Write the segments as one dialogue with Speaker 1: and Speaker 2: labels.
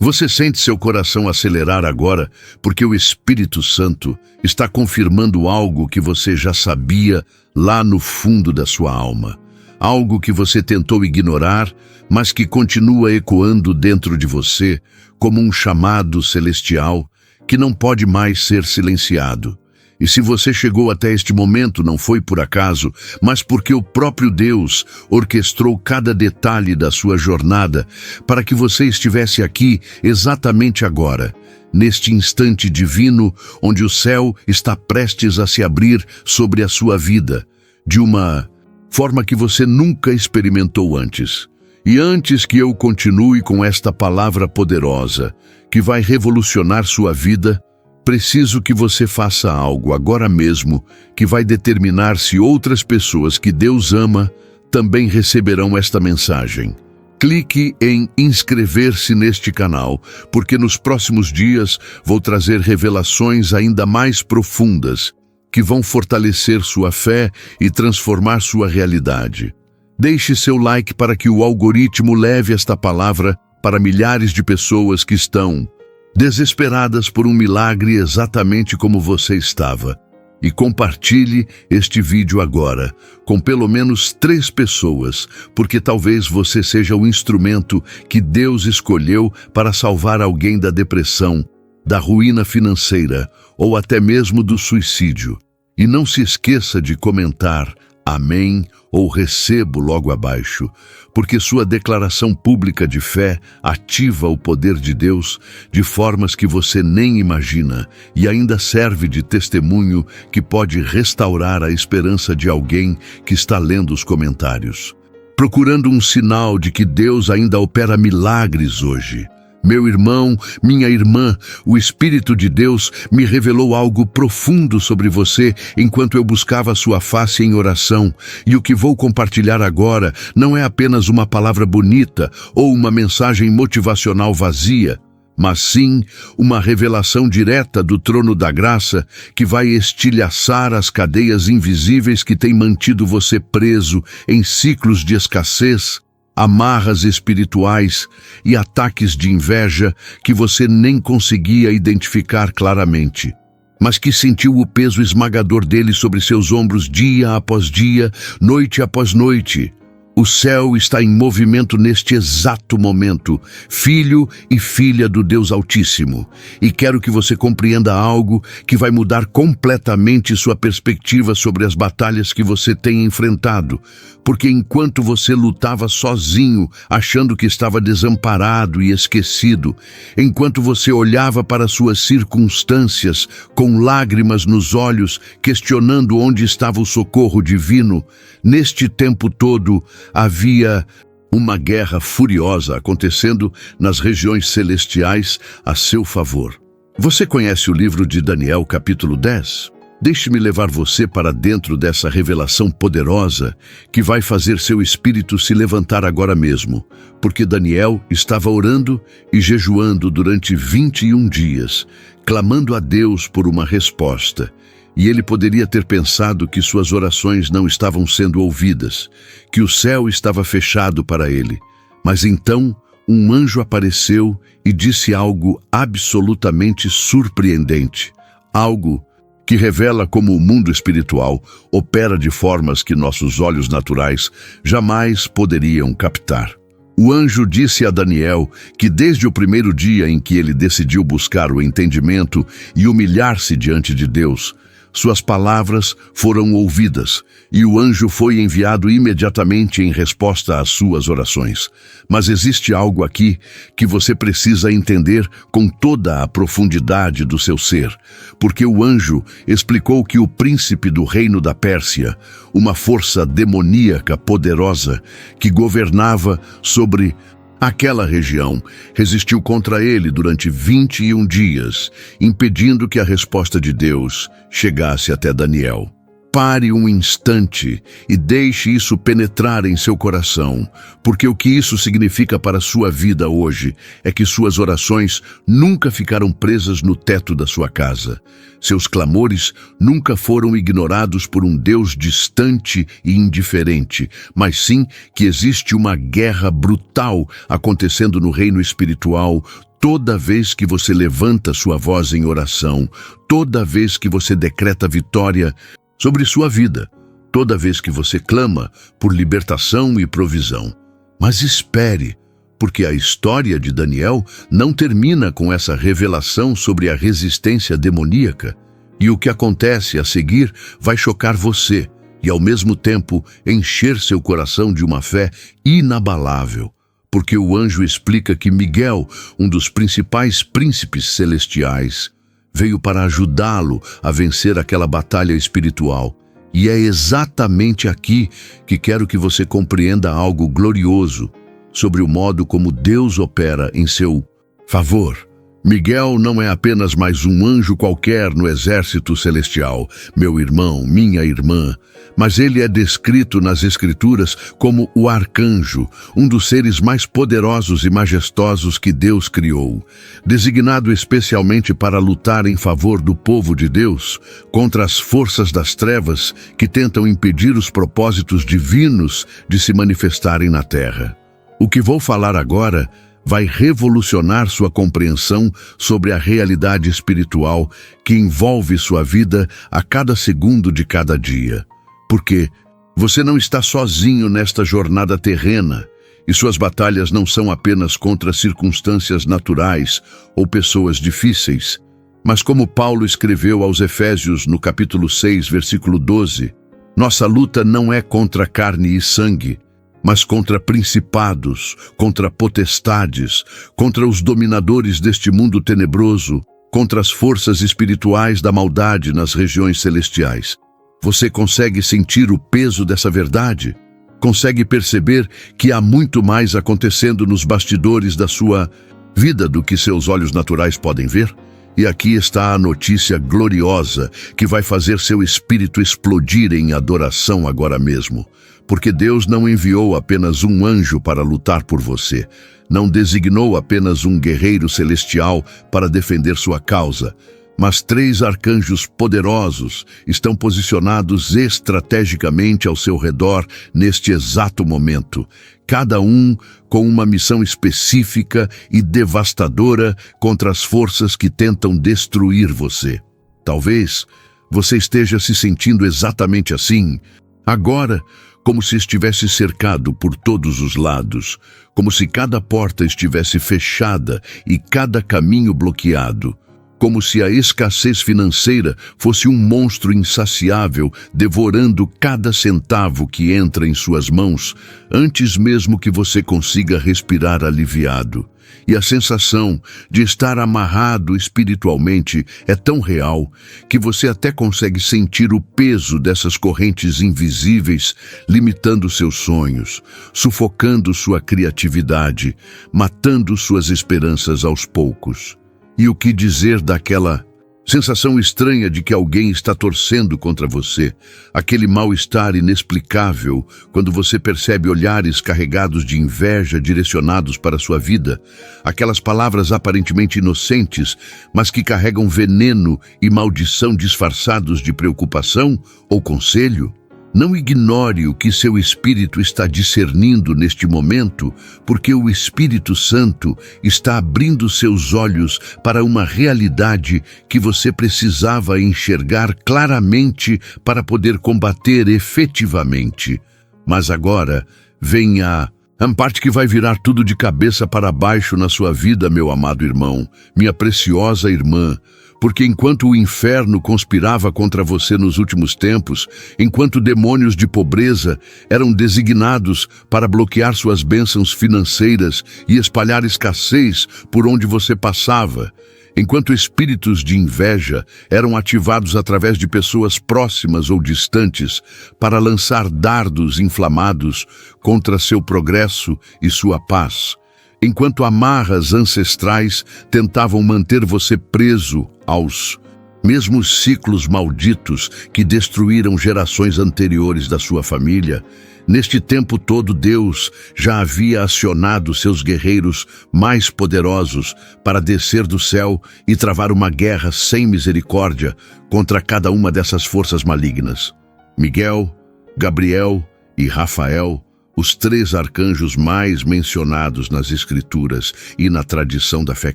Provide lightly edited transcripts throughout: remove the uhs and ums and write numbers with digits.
Speaker 1: Você sente seu coração acelerar agora porque o Espírito Santo está confirmando algo que você já sabia lá no fundo da sua alma. Algo que você tentou ignorar, mas que continua ecoando dentro de você como um chamado celestial que não pode mais ser silenciado. E se você chegou até este momento, não foi por acaso, mas porque o próprio Deus orquestrou cada detalhe da sua jornada para que você estivesse aqui exatamente agora, neste instante divino onde o céu está prestes a se abrir sobre a sua vida, de uma forma que você nunca experimentou antes. E antes que eu continue com esta palavra poderosa, que vai revolucionar sua vida, preciso que você faça algo agora mesmo que vai determinar se outras pessoas que Deus ama também receberão esta mensagem. Clique em inscrever-se neste canal, porque nos próximos dias vou trazer revelações ainda mais profundas que vão fortalecer sua fé e transformar sua realidade. Deixe seu like para que o algoritmo leve esta palavra para milhares de pessoas que estão desesperadas por um milagre exatamente como você estava. E compartilhe este vídeo agora, com pelo menos 3 pessoas, porque talvez você seja o instrumento que Deus escolheu para salvar alguém da depressão, da ruína financeira ou até mesmo do suicídio. E não se esqueça de comentar Amém ou recebo logo abaixo, porque sua declaração pública de fé ativa o poder de Deus de formas que você nem imagina e ainda serve de testemunho que pode restaurar a esperança de alguém que está lendo os comentários, procurando um sinal de que Deus ainda opera milagres hoje. Meu irmão, minha irmã, o Espírito de Deus me revelou algo profundo sobre você enquanto eu buscava sua face em oração, e o que vou compartilhar agora não é apenas uma palavra bonita ou uma mensagem motivacional vazia, mas sim uma revelação direta do trono da graça que vai estilhaçar as cadeias invisíveis que têm mantido você preso em ciclos de escassez, amarras espirituais e ataques de inveja que você nem conseguia identificar claramente, mas que sentiu o peso esmagador dele sobre seus ombros dia após dia, noite após noite. O céu está em movimento neste exato momento, filho e filha do Deus Altíssimo, e quero que você compreenda algo que vai mudar completamente sua perspectiva sobre as batalhas que você tem enfrentado, porque enquanto você lutava sozinho, achando que estava desamparado e esquecido, enquanto você olhava para suas circunstâncias com lágrimas nos olhos, questionando onde estava o socorro divino, neste tempo todo, havia uma guerra furiosa acontecendo nas regiões celestiais a seu favor. Você conhece o livro de Daniel, capítulo 10? Deixe-me levar você para dentro dessa revelação poderosa que vai fazer seu espírito se levantar agora mesmo, porque Daniel estava orando e jejuando durante 21 dias, clamando a Deus por uma resposta. E ele poderia ter pensado que suas orações não estavam sendo ouvidas, que o céu estava fechado para ele. Mas então um anjo apareceu e disse algo absolutamente surpreendente, algo que revela como o mundo espiritual opera de formas que nossos olhos naturais jamais poderiam captar. O anjo disse a Daniel que desde o primeiro dia em que ele decidiu buscar o entendimento e humilhar-se diante de Deus, suas palavras foram ouvidas, e o anjo foi enviado imediatamente em resposta às suas orações. Mas existe algo aqui que você precisa entender com toda a profundidade do seu ser, porque o anjo explicou que o príncipe do reino da Pérsia, uma força demoníaca poderosa que governava sobre aquela região, resistiu contra ele durante 21 dias, impedindo que a resposta de Deus chegasse até Daniel. Pare um instante e deixe isso penetrar em seu coração, porque o que isso significa para a sua vida hoje é que suas orações nunca ficaram presas no teto da sua casa. Seus clamores nunca foram ignorados por um Deus distante e indiferente, mas sim que existe uma guerra brutal acontecendo no reino espiritual Toda vez que você levanta sua voz em oração, toda vez que você decreta vitória sobre sua vida, toda vez que você clama por libertação e provisão. Mas espere, porque a história de Daniel não termina com essa revelação sobre a resistência demoníaca, e o que acontece a seguir vai chocar você e, ao mesmo tempo, encher seu coração de uma fé inabalável. Porque o anjo explica que Miguel, um dos principais príncipes celestiais, veio para ajudá-lo a vencer aquela batalha espiritual. E é exatamente aqui que quero que você compreenda algo glorioso sobre o modo como Deus opera em seu favor. Miguel não é apenas mais um anjo qualquer no exército celestial, meu irmão, minha irmã, mas ele é descrito nas Escrituras como o arcanjo, um dos seres mais poderosos e majestosos que Deus criou, designado especialmente para lutar em favor do povo de Deus contra as forças das trevas que tentam impedir os propósitos divinos de se manifestarem na terra. O que vou falar agora vai revolucionar sua compreensão sobre a realidade espiritual que envolve sua vida a cada segundo de cada dia. Porque você não está sozinho nesta jornada terrena, e suas batalhas não são apenas contra circunstâncias naturais ou pessoas difíceis, mas como Paulo escreveu aos Efésios no capítulo 6, versículo 12, nossa luta não é contra carne e sangue, mas contra principados, contra potestades, contra os dominadores deste mundo tenebroso, contra as forças espirituais da maldade nas regiões celestiais. Você consegue sentir o peso dessa verdade? Consegue perceber que há muito mais acontecendo nos bastidores da sua vida do que seus olhos naturais podem ver? E aqui está a notícia gloriosa que vai fazer seu espírito explodir em adoração agora mesmo. Porque Deus não enviou apenas um anjo para lutar por você, não designou apenas um guerreiro celestial para defender sua causa, mas 3 arcanjos poderosos estão posicionados estrategicamente ao seu redor neste exato momento, cada um com uma missão específica e devastadora contra as forças que tentam destruir você. Talvez você esteja se sentindo exatamente assim, agora, como se estivesse cercado por todos os lados, como se cada porta estivesse fechada e cada caminho bloqueado, como se a escassez financeira fosse um monstro insaciável devorando cada centavo que entra em suas mãos, antes mesmo que você consiga respirar aliviado. E a sensação de estar amarrado espiritualmente é tão real que você até consegue sentir o peso dessas correntes invisíveis limitando seus sonhos, sufocando sua criatividade, matando suas esperanças aos poucos. E o que dizer daquela sensação estranha de que alguém está torcendo contra você, aquele mal-estar inexplicável quando você percebe olhares carregados de inveja direcionados para sua vida, aquelas palavras aparentemente inocentes, mas que carregam veneno e maldição disfarçados de preocupação ou conselho? Não ignore o que seu espírito está discernindo neste momento, porque o Espírito Santo está abrindo seus olhos para uma realidade que você precisava enxergar claramente para poder combater efetivamente. Mas agora vem a parte que vai virar tudo de cabeça para baixo na sua vida, meu amado irmão, minha preciosa irmã. Porque enquanto o inferno conspirava contra você nos últimos tempos, enquanto demônios de pobreza eram designados para bloquear suas bênçãos financeiras e espalhar escassez por onde você passava, enquanto espíritos de inveja eram ativados através de pessoas próximas ou distantes para lançar dardos inflamados contra seu progresso e sua paz, enquanto amarras ancestrais tentavam manter você preso aos mesmos ciclos malditos que destruíram gerações anteriores da sua família, neste tempo todo Deus já havia acionado seus guerreiros mais poderosos para descer do céu e travar uma guerra sem misericórdia contra cada uma dessas forças malignas. Miguel, Gabriel e Rafael, Os 3 arcanjos mais mencionados nas Escrituras e na tradição da fé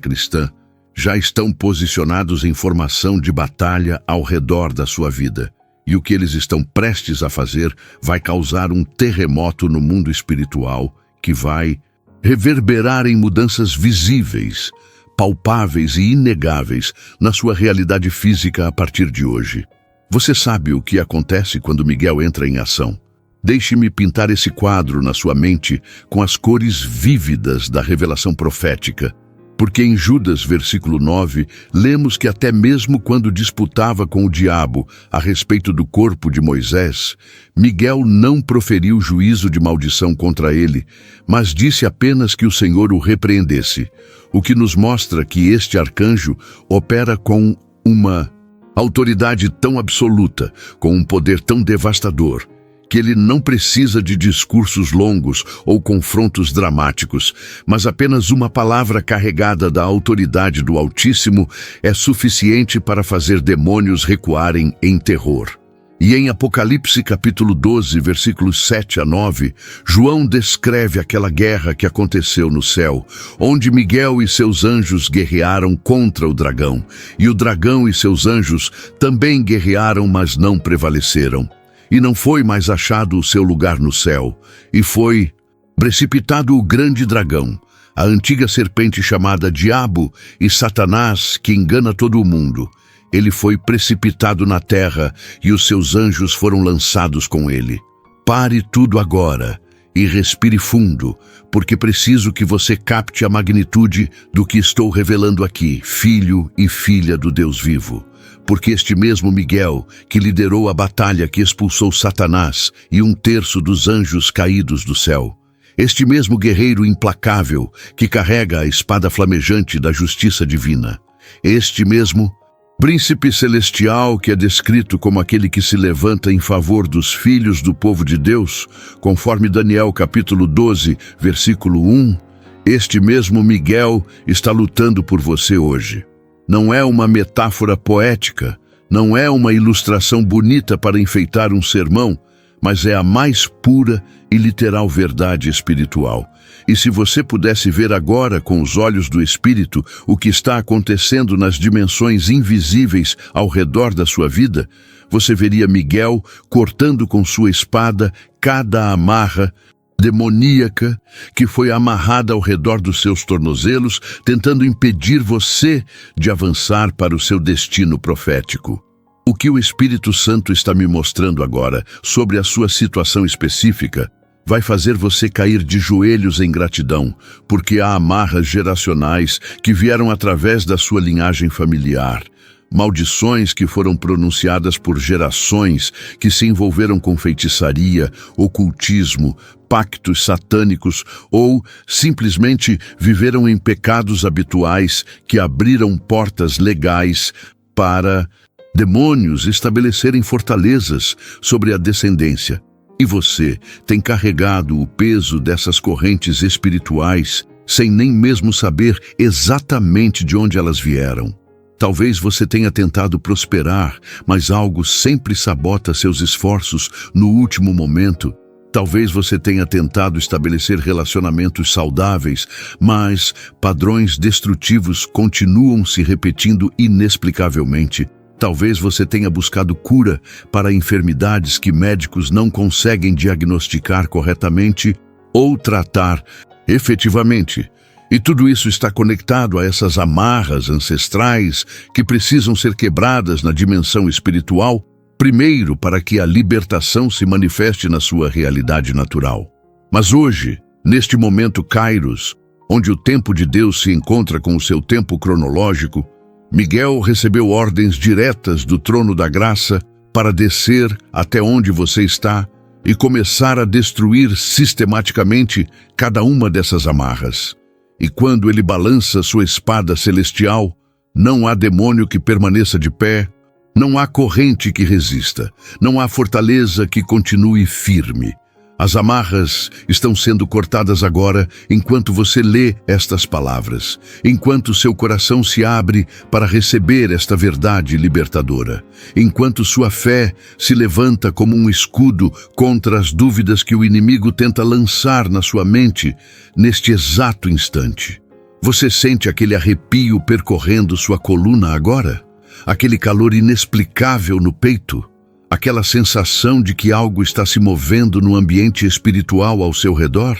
Speaker 1: cristã já estão posicionados em formação de batalha ao redor da sua vida. E o que eles estão prestes a fazer vai causar um terremoto no mundo espiritual que vai reverberar em mudanças visíveis, palpáveis e inegáveis na sua realidade física a partir de hoje. Você sabe o que acontece quando Miguel entra em ação? Deixe-me pintar esse quadro na sua mente com as cores vívidas da revelação profética. Porque em Judas, versículo 9, lemos que até mesmo quando disputava com o diabo a respeito do corpo de Moisés, Miguel não proferiu juízo de maldição contra ele, mas disse apenas que o Senhor o repreendesse, o que nos mostra que este arcanjo opera com uma autoridade tão absoluta, com um poder tão devastador, que ele não precisa de discursos longos ou confrontos dramáticos, mas apenas uma palavra carregada da autoridade do Altíssimo é suficiente para fazer demônios recuarem em terror. E em Apocalipse capítulo 12, versículos 7 a 9, João descreve aquela guerra que aconteceu no céu, onde Miguel e seus anjos guerrearam contra o dragão, e o dragão e seus anjos também guerrearam, mas não prevaleceram. E não foi mais achado o seu lugar no céu, e foi precipitado o grande dragão, a antiga serpente chamada Diabo e Satanás, que engana todo o mundo. Ele foi precipitado na terra e os seus anjos foram lançados com ele. Pare tudo agora e respire fundo, porque preciso que você capte a magnitude do que estou revelando aqui, filho e filha do Deus vivo. Porque este mesmo Miguel, que liderou a batalha que expulsou Satanás e 1/3 dos anjos caídos do céu, este mesmo guerreiro implacável que carrega a espada flamejante da justiça divina, este mesmo príncipe celestial que é descrito como aquele que se levanta em favor dos filhos do povo de Deus, conforme Daniel capítulo 12, versículo 1, este mesmo Miguel está lutando por você hoje. Não é uma metáfora poética, não é uma ilustração bonita para enfeitar um sermão, mas é a mais pura e literal verdade espiritual. E se você pudesse ver agora com os olhos do Espírito o que está acontecendo nas dimensões invisíveis ao redor da sua vida, você veria Miguel cortando com sua espada cada amarra demoníaca que foi amarrada ao redor dos seus tornozelos, tentando impedir você de avançar para o seu destino profético. O que o Espírito Santo está me mostrando agora sobre a sua situação específica vai fazer você cair de joelhos em gratidão, porque há amarras geracionais que vieram através da sua linhagem familiar. Maldições que foram pronunciadas por gerações que se envolveram com feitiçaria, ocultismo, pactos satânicos ou simplesmente viveram em pecados habituais que abriram portas legais para demônios estabelecerem fortalezas sobre a descendência. E você tem carregado o peso dessas correntes espirituais sem nem mesmo saber exatamente de onde elas vieram. Talvez você tenha tentado prosperar, mas algo sempre sabota seus esforços no último momento. Talvez você tenha tentado estabelecer relacionamentos saudáveis, mas padrões destrutivos continuam se repetindo inexplicavelmente. Talvez você tenha buscado cura para enfermidades que médicos não conseguem diagnosticar corretamente ou tratar efetivamente. E tudo isso está conectado a essas amarras ancestrais que precisam ser quebradas na dimensão espiritual, primeiro para que a libertação se manifeste na sua realidade natural. Mas hoje, neste momento Kairos, onde o tempo de Deus se encontra com o seu tempo cronológico, Miguel recebeu ordens diretas do trono da graça para descer até onde você está e começar a destruir sistematicamente cada uma dessas amarras. E quando ele balança sua espada celestial, não há demônio que permaneça de pé, não há corrente que resista, não há fortaleza que continue firme. As amarras estão sendo cortadas agora enquanto você lê estas palavras, enquanto seu coração se abre para receber esta verdade libertadora, enquanto sua fé se levanta como um escudo contra as dúvidas que o inimigo tenta lançar na sua mente neste exato instante. Você sente aquele arrepio percorrendo sua coluna agora? Aquele calor inexplicável no peito? Aquela sensação de que algo está se movendo no ambiente espiritual ao seu redor?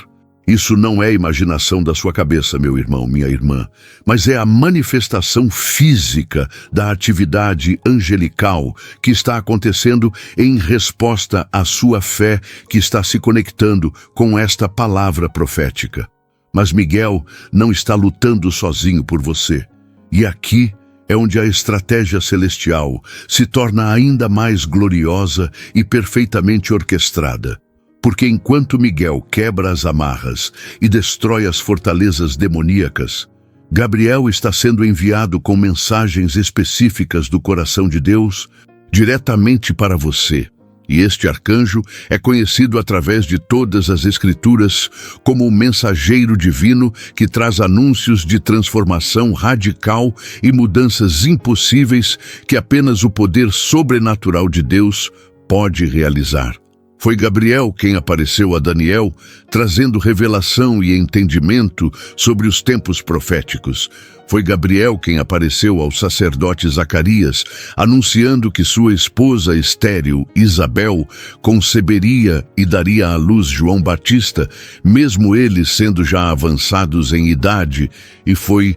Speaker 1: Isso não é imaginação da sua cabeça, meu irmão, minha irmã, mas é a manifestação física da atividade angelical que está acontecendo em resposta à sua fé que está se conectando com esta palavra profética. Mas Miguel não está lutando sozinho por você. E aqui é onde a estratégia celestial se torna ainda mais gloriosa e perfeitamente orquestrada. Porque enquanto Miguel quebra as amarras e destrói as fortalezas demoníacas, Gabriel está sendo enviado com mensagens específicas do coração de Deus diretamente para você. E este arcanjo é conhecido através de todas as Escrituras como o mensageiro divino que traz anúncios de transformação radical e mudanças impossíveis que apenas o poder sobrenatural de Deus pode realizar. Foi Gabriel quem apareceu a Daniel, trazendo revelação e entendimento sobre os tempos proféticos. Foi Gabriel quem apareceu ao sacerdote Zacarias, anunciando que sua esposa estéril, Isabel, conceberia e daria à luz João Batista, mesmo eles sendo já avançados em idade, e foi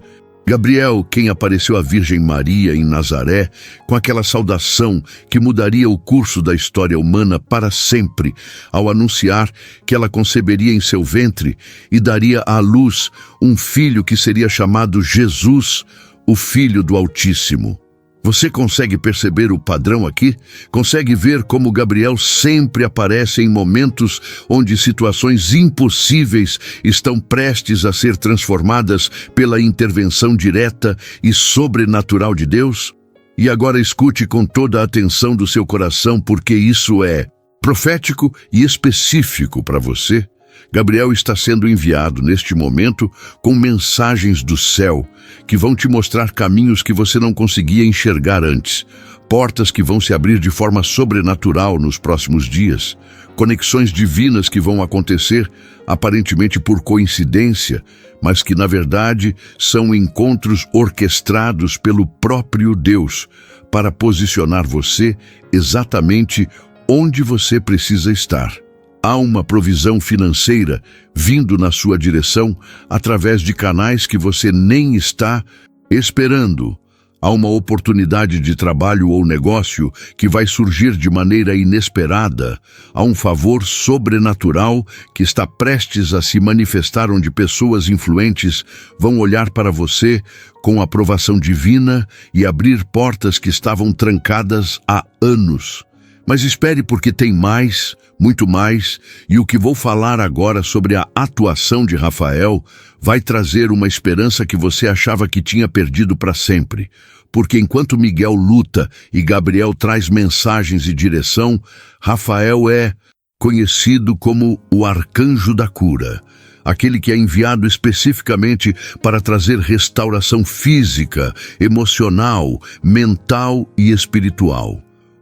Speaker 1: Gabriel quem apareceu à Virgem Maria em Nazaré com aquela saudação que mudaria o curso da história humana para sempre, ao anunciar que ela conceberia em seu ventre e daria à luz um filho que seria chamado Jesus, o Filho do Altíssimo. Você consegue perceber o padrão aqui? Consegue ver como Gabriel sempre aparece em momentos onde situações impossíveis estão prestes a ser transformadas pela intervenção direta e sobrenatural de Deus? E agora escute com toda a atenção do seu coração, porque isso é profético e específico para você. Gabriel está sendo enviado neste momento com mensagens do céu que vão te mostrar caminhos que você não conseguia enxergar antes, portas que vão se abrir de forma sobrenatural nos próximos dias, conexões divinas que vão acontecer aparentemente por coincidência, mas que na verdade são encontros orquestrados pelo próprio Deus para posicionar você exatamente onde você precisa estar. Há uma provisão financeira vindo na sua direção através de canais que você nem está esperando. Há uma oportunidade de trabalho ou negócio que vai surgir de maneira inesperada. Há um favor sobrenatural que está prestes a se manifestar, onde pessoas influentes vão olhar para você com aprovação divina e abrir portas que estavam trancadas há anos. Mas espere, porque tem mais, muito mais, e o que vou falar agora sobre a atuação de Rafael vai trazer uma esperança que você achava que tinha perdido para sempre. Porque enquanto Miguel luta e Gabriel traz mensagens e direção, Rafael é conhecido como o arcanjo da cura, aquele que é enviado especificamente para trazer restauração física, emocional, mental e espiritual.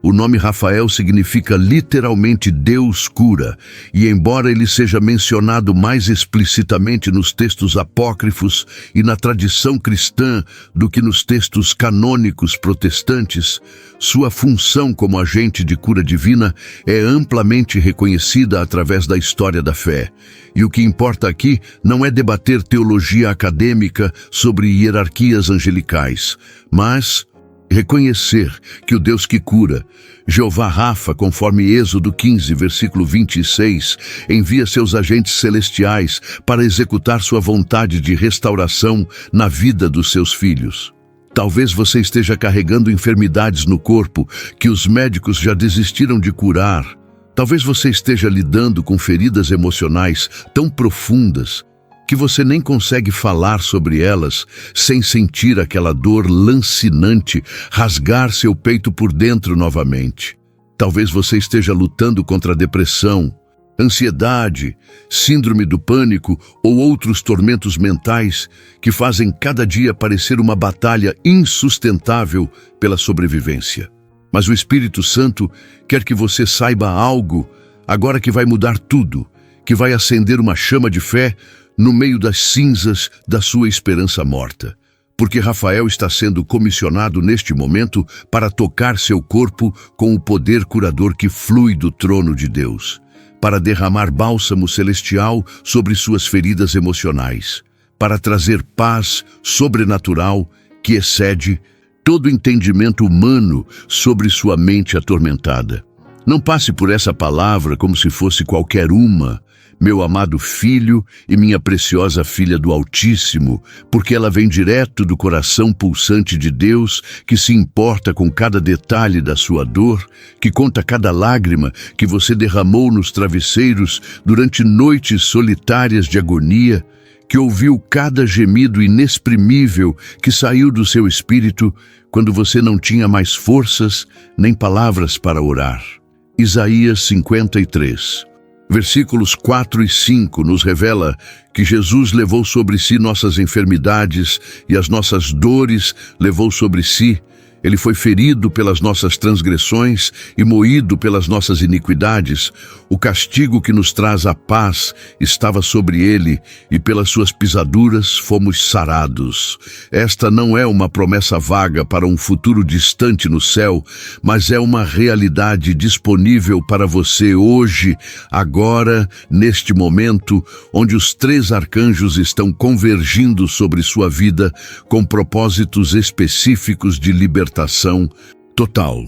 Speaker 1: O nome Rafael significa literalmente Deus cura, e embora ele seja mencionado mais explicitamente nos textos apócrifos e na tradição cristã do que nos textos canônicos protestantes, sua função como agente de cura divina é amplamente reconhecida através da história da fé. E o que importa aqui não é debater teologia acadêmica sobre hierarquias angelicais, mas reconhecer que o Deus que cura, Jeová Rafa, conforme Êxodo 15, versículo 26, envia seus agentes celestiais para executar sua vontade de restauração na vida dos seus filhos. Talvez você esteja carregando enfermidades no corpo que os médicos já desistiram de curar. Talvez você esteja lidando com feridas emocionais tão profundas que você nem consegue falar sobre elas sem sentir aquela dor lancinante rasgar seu peito por dentro novamente. Talvez você esteja lutando contra a depressão, Ansiedade, síndrome do pânico ou outros tormentos mentais que fazem cada dia parecer uma batalha insustentável pela sobrevivência. Mas o Espírito Santo quer que você saiba algo agora que vai mudar tudo, que vai acender uma chama de fé no meio das cinzas da sua esperança morta. Porque Rafael está sendo comissionado neste momento para tocar seu corpo com o poder curador que flui do trono de Deus, para derramar bálsamo celestial sobre suas feridas emocionais, para trazer paz sobrenatural que excede todo entendimento humano sobre sua mente atormentada. Não passe por essa palavra como se fosse qualquer uma, meu amado filho e minha preciosa filha do Altíssimo, porque ela vem direto do coração pulsante de Deus, que se importa com cada detalhe da sua dor, que conta cada lágrima que você derramou nos travesseiros durante noites solitárias de agonia, que ouviu cada gemido inexprimível que saiu do seu espírito quando você não tinha mais forças nem palavras para orar. Isaías 53. Versículos 4 e 5 nos revela que Jesus levou sobre si nossas enfermidades e as nossas dores levou sobre si. Ele foi ferido pelas nossas transgressões e moído pelas nossas iniquidades. O castigo que nos traz a paz estava sobre ele, e pelas suas pisaduras fomos sarados. Esta não é uma promessa vaga para um futuro distante no céu, mas é uma realidade disponível para você hoje, agora, neste momento, onde os 3 arcanjos estão convergindo sobre sua vida com propósitos específicos de libertação total.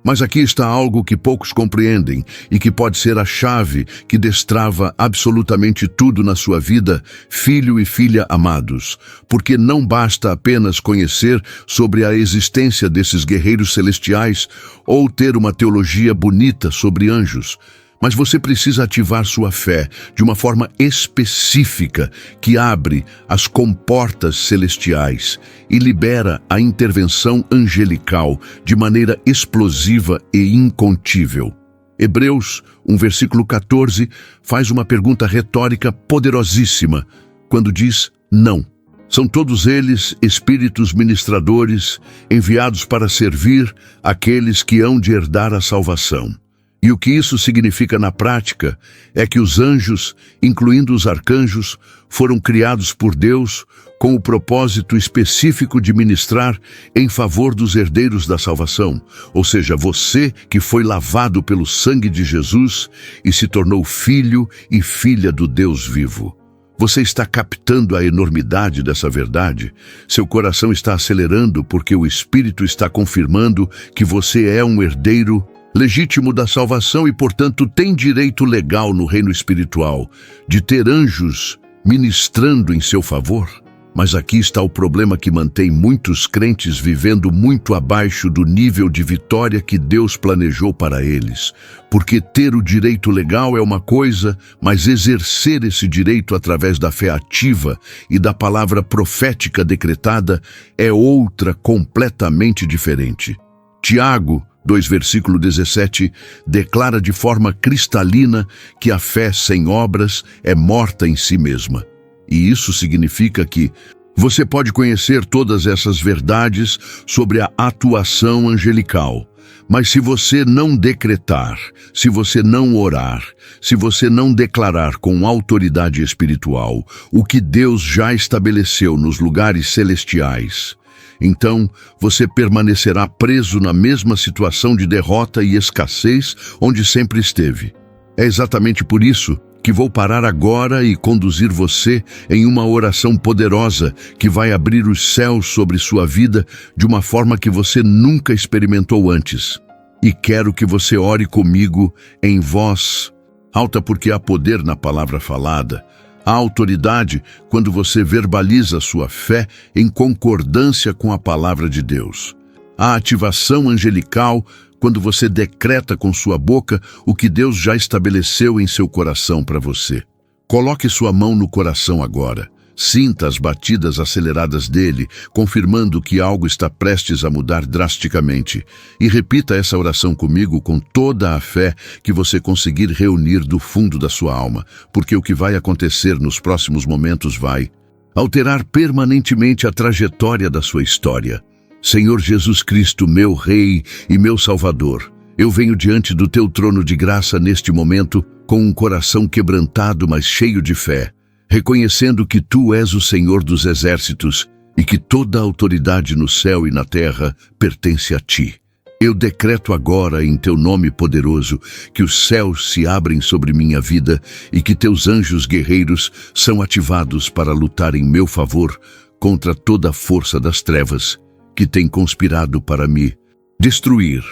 Speaker 1: Mas aqui está algo que poucos compreendem e que pode ser a chave que destrava absolutamente tudo na sua vida, filho e filha amados, porque não basta apenas conhecer sobre a existência desses guerreiros celestiais ou ter uma teologia bonita sobre anjos. Mas você precisa ativar sua fé de uma forma específica que abre as comportas celestiais e libera a intervenção angelical de maneira explosiva e incontível. Hebreus 1, versículo 14, faz uma pergunta retórica poderosíssima quando diz não. São todos eles espíritos ministradores enviados para servir aqueles que hão de herdar a salvação. E o que isso significa na prática é que os anjos, incluindo os arcanjos, foram criados por Deus com o propósito específico de ministrar em favor dos herdeiros da salvação, ou seja, você que foi lavado pelo sangue de Jesus e se tornou filho e filha do Deus vivo. Você está captando a enormidade dessa verdade? Seu coração está acelerando porque o Espírito está confirmando que você é um herdeiro legítimo da salvação e, portanto, tem direito legal no reino espiritual de ter anjos ministrando em seu favor. Mas aqui está o problema que mantém muitos crentes vivendo muito abaixo do nível de vitória que Deus planejou para eles. Porque ter o direito legal é uma coisa, mas exercer esse direito através da fé ativa e da palavra profética decretada é outra completamente diferente. Tiago 2, versículo 17, declara de forma cristalina que a fé sem obras é morta em si mesma. E isso significa que você pode conhecer todas essas verdades sobre a atuação angelical, mas se você não decretar, se você não orar, se você não declarar com autoridade espiritual o que Deus já estabeleceu nos lugares celestiais, então você permanecerá preso na mesma situação de derrota e escassez onde sempre esteve. É exatamente por isso que vou parar agora e conduzir você em uma oração poderosa que vai abrir os céus sobre sua vida de uma forma que você nunca experimentou antes. E quero que você ore comigo em voz alta, porque há poder na palavra falada. Há autoridade quando você verbaliza sua fé em concordância com a palavra de Deus. Há ativação angelical quando você decreta com sua boca o que Deus já estabeleceu em seu coração para você. Coloque sua mão no coração agora. Sinta as batidas aceleradas dele, confirmando que algo está prestes a mudar drasticamente. E repita essa oração comigo com toda a fé que você conseguir reunir do fundo da sua alma, porque o que vai acontecer nos próximos momentos vai alterar permanentemente a trajetória da sua história. Senhor Jesus Cristo, meu Rei e meu Salvador, eu venho diante do teu trono de graça neste momento com um coração quebrantado, mas cheio de fé, reconhecendo que tu és o Senhor dos exércitos e que toda a autoridade no céu e na terra pertence a ti. Eu decreto agora, em teu nome poderoso, que os céus se abrem sobre minha vida e que teus anjos guerreiros são ativados para lutar em meu favor contra toda a força das trevas que tem conspirado para me destruir.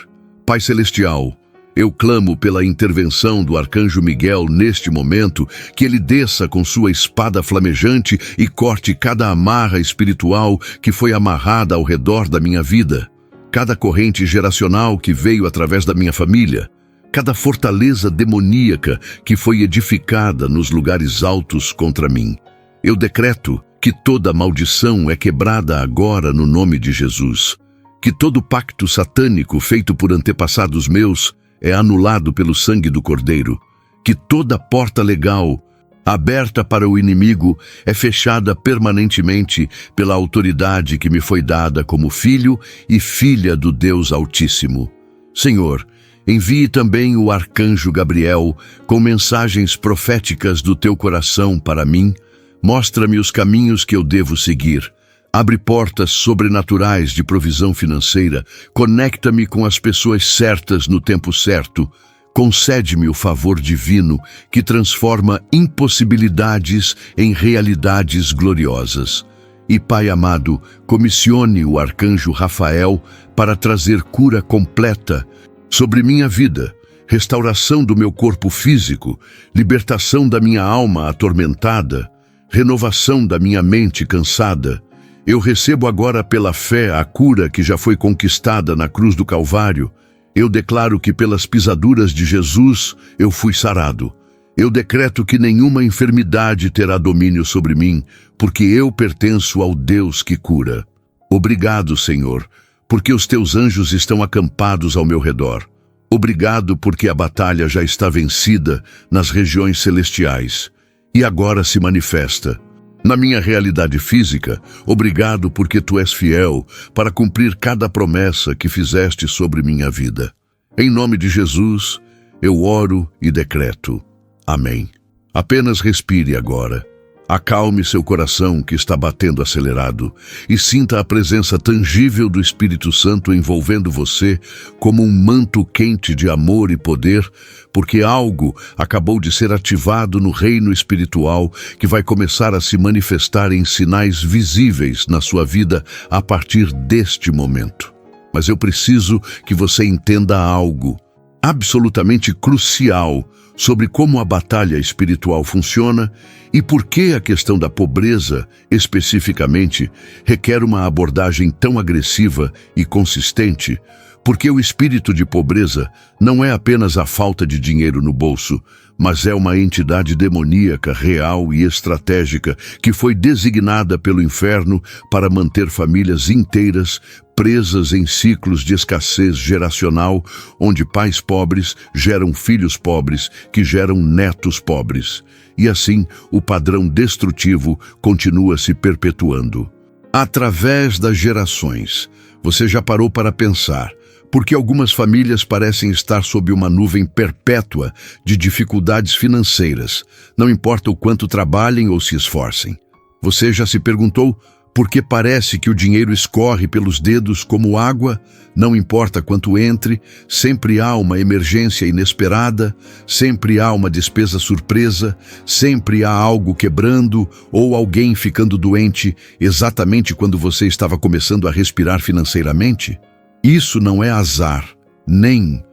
Speaker 1: Pai Celestial, eu clamo pela intervenção do Arcanjo Miguel neste momento, que ele desça com sua espada flamejante e corte cada amarra espiritual que foi amarrada ao redor da minha vida, cada corrente geracional que veio através da minha família, cada fortaleza demoníaca que foi edificada nos lugares altos contra mim. Eu decreto que toda maldição é quebrada agora no nome de Jesus, que todo pacto satânico feito por antepassados meus é anulado pelo sangue do Cordeiro, que toda porta legal aberta para o inimigo é fechada permanentemente pela autoridade que me foi dada como filho e filha do Deus Altíssimo. Senhor, envie também o arcanjo Gabriel com mensagens proféticas do teu coração para mim. Mostra-me os caminhos que eu devo seguir. Abre portas sobrenaturais de provisão financeira. Conecta-me com as pessoas certas no tempo certo. Concede-me o favor divino que transforma impossibilidades em realidades gloriosas. E, Pai amado, comissione o arcanjo Rafael para trazer cura completa sobre minha vida, restauração do meu corpo físico, libertação da minha alma atormentada, renovação da minha mente cansada. Eu recebo agora pela fé a cura que já foi conquistada na cruz do Calvário. Eu declaro que pelas pisaduras de Jesus eu fui sarado. Eu decreto que nenhuma enfermidade terá domínio sobre mim, porque eu pertenço ao Deus que cura. Obrigado, Senhor, porque os teus anjos estão acampados ao meu redor. Obrigado porque a batalha já está vencida nas regiões celestiais e agora se manifesta na minha realidade física. Obrigado porque tu és fiel para cumprir cada promessa que fizeste sobre minha vida. Em nome de Jesus, eu oro e decreto. Amém. Apenas respire agora. Acalme seu coração que está batendo acelerado e sinta a presença tangível do Espírito Santo envolvendo você como um manto quente de amor e poder, porque algo acabou de ser ativado no reino espiritual que vai começar a se manifestar em sinais visíveis na sua vida a partir deste momento. Mas eu preciso que você entenda algo absolutamente crucial sobre como a batalha espiritual funciona e por que a questão da pobreza, especificamente, requer uma abordagem tão agressiva e consistente, porque o espírito de pobreza não é apenas a falta de dinheiro no bolso, mas é uma entidade demoníaca, real e estratégica que foi designada pelo inferno para manter famílias inteiras presas em ciclos de escassez geracional, onde pais pobres geram filhos pobres, que geram netos pobres. E assim, o padrão destrutivo continua se perpetuando. Através das gerações, você já parou para pensar por que algumas famílias parecem estar sob uma nuvem perpétua de dificuldades financeiras, não importa o quanto trabalhem ou se esforcem? Você já se perguntou porque parece que o dinheiro escorre pelos dedos como água? Não importa quanto entre, sempre há uma emergência inesperada, sempre há uma despesa surpresa, sempre há algo quebrando ou alguém ficando doente exatamente quando você estava começando a respirar financeiramente? Isso não é azar, nem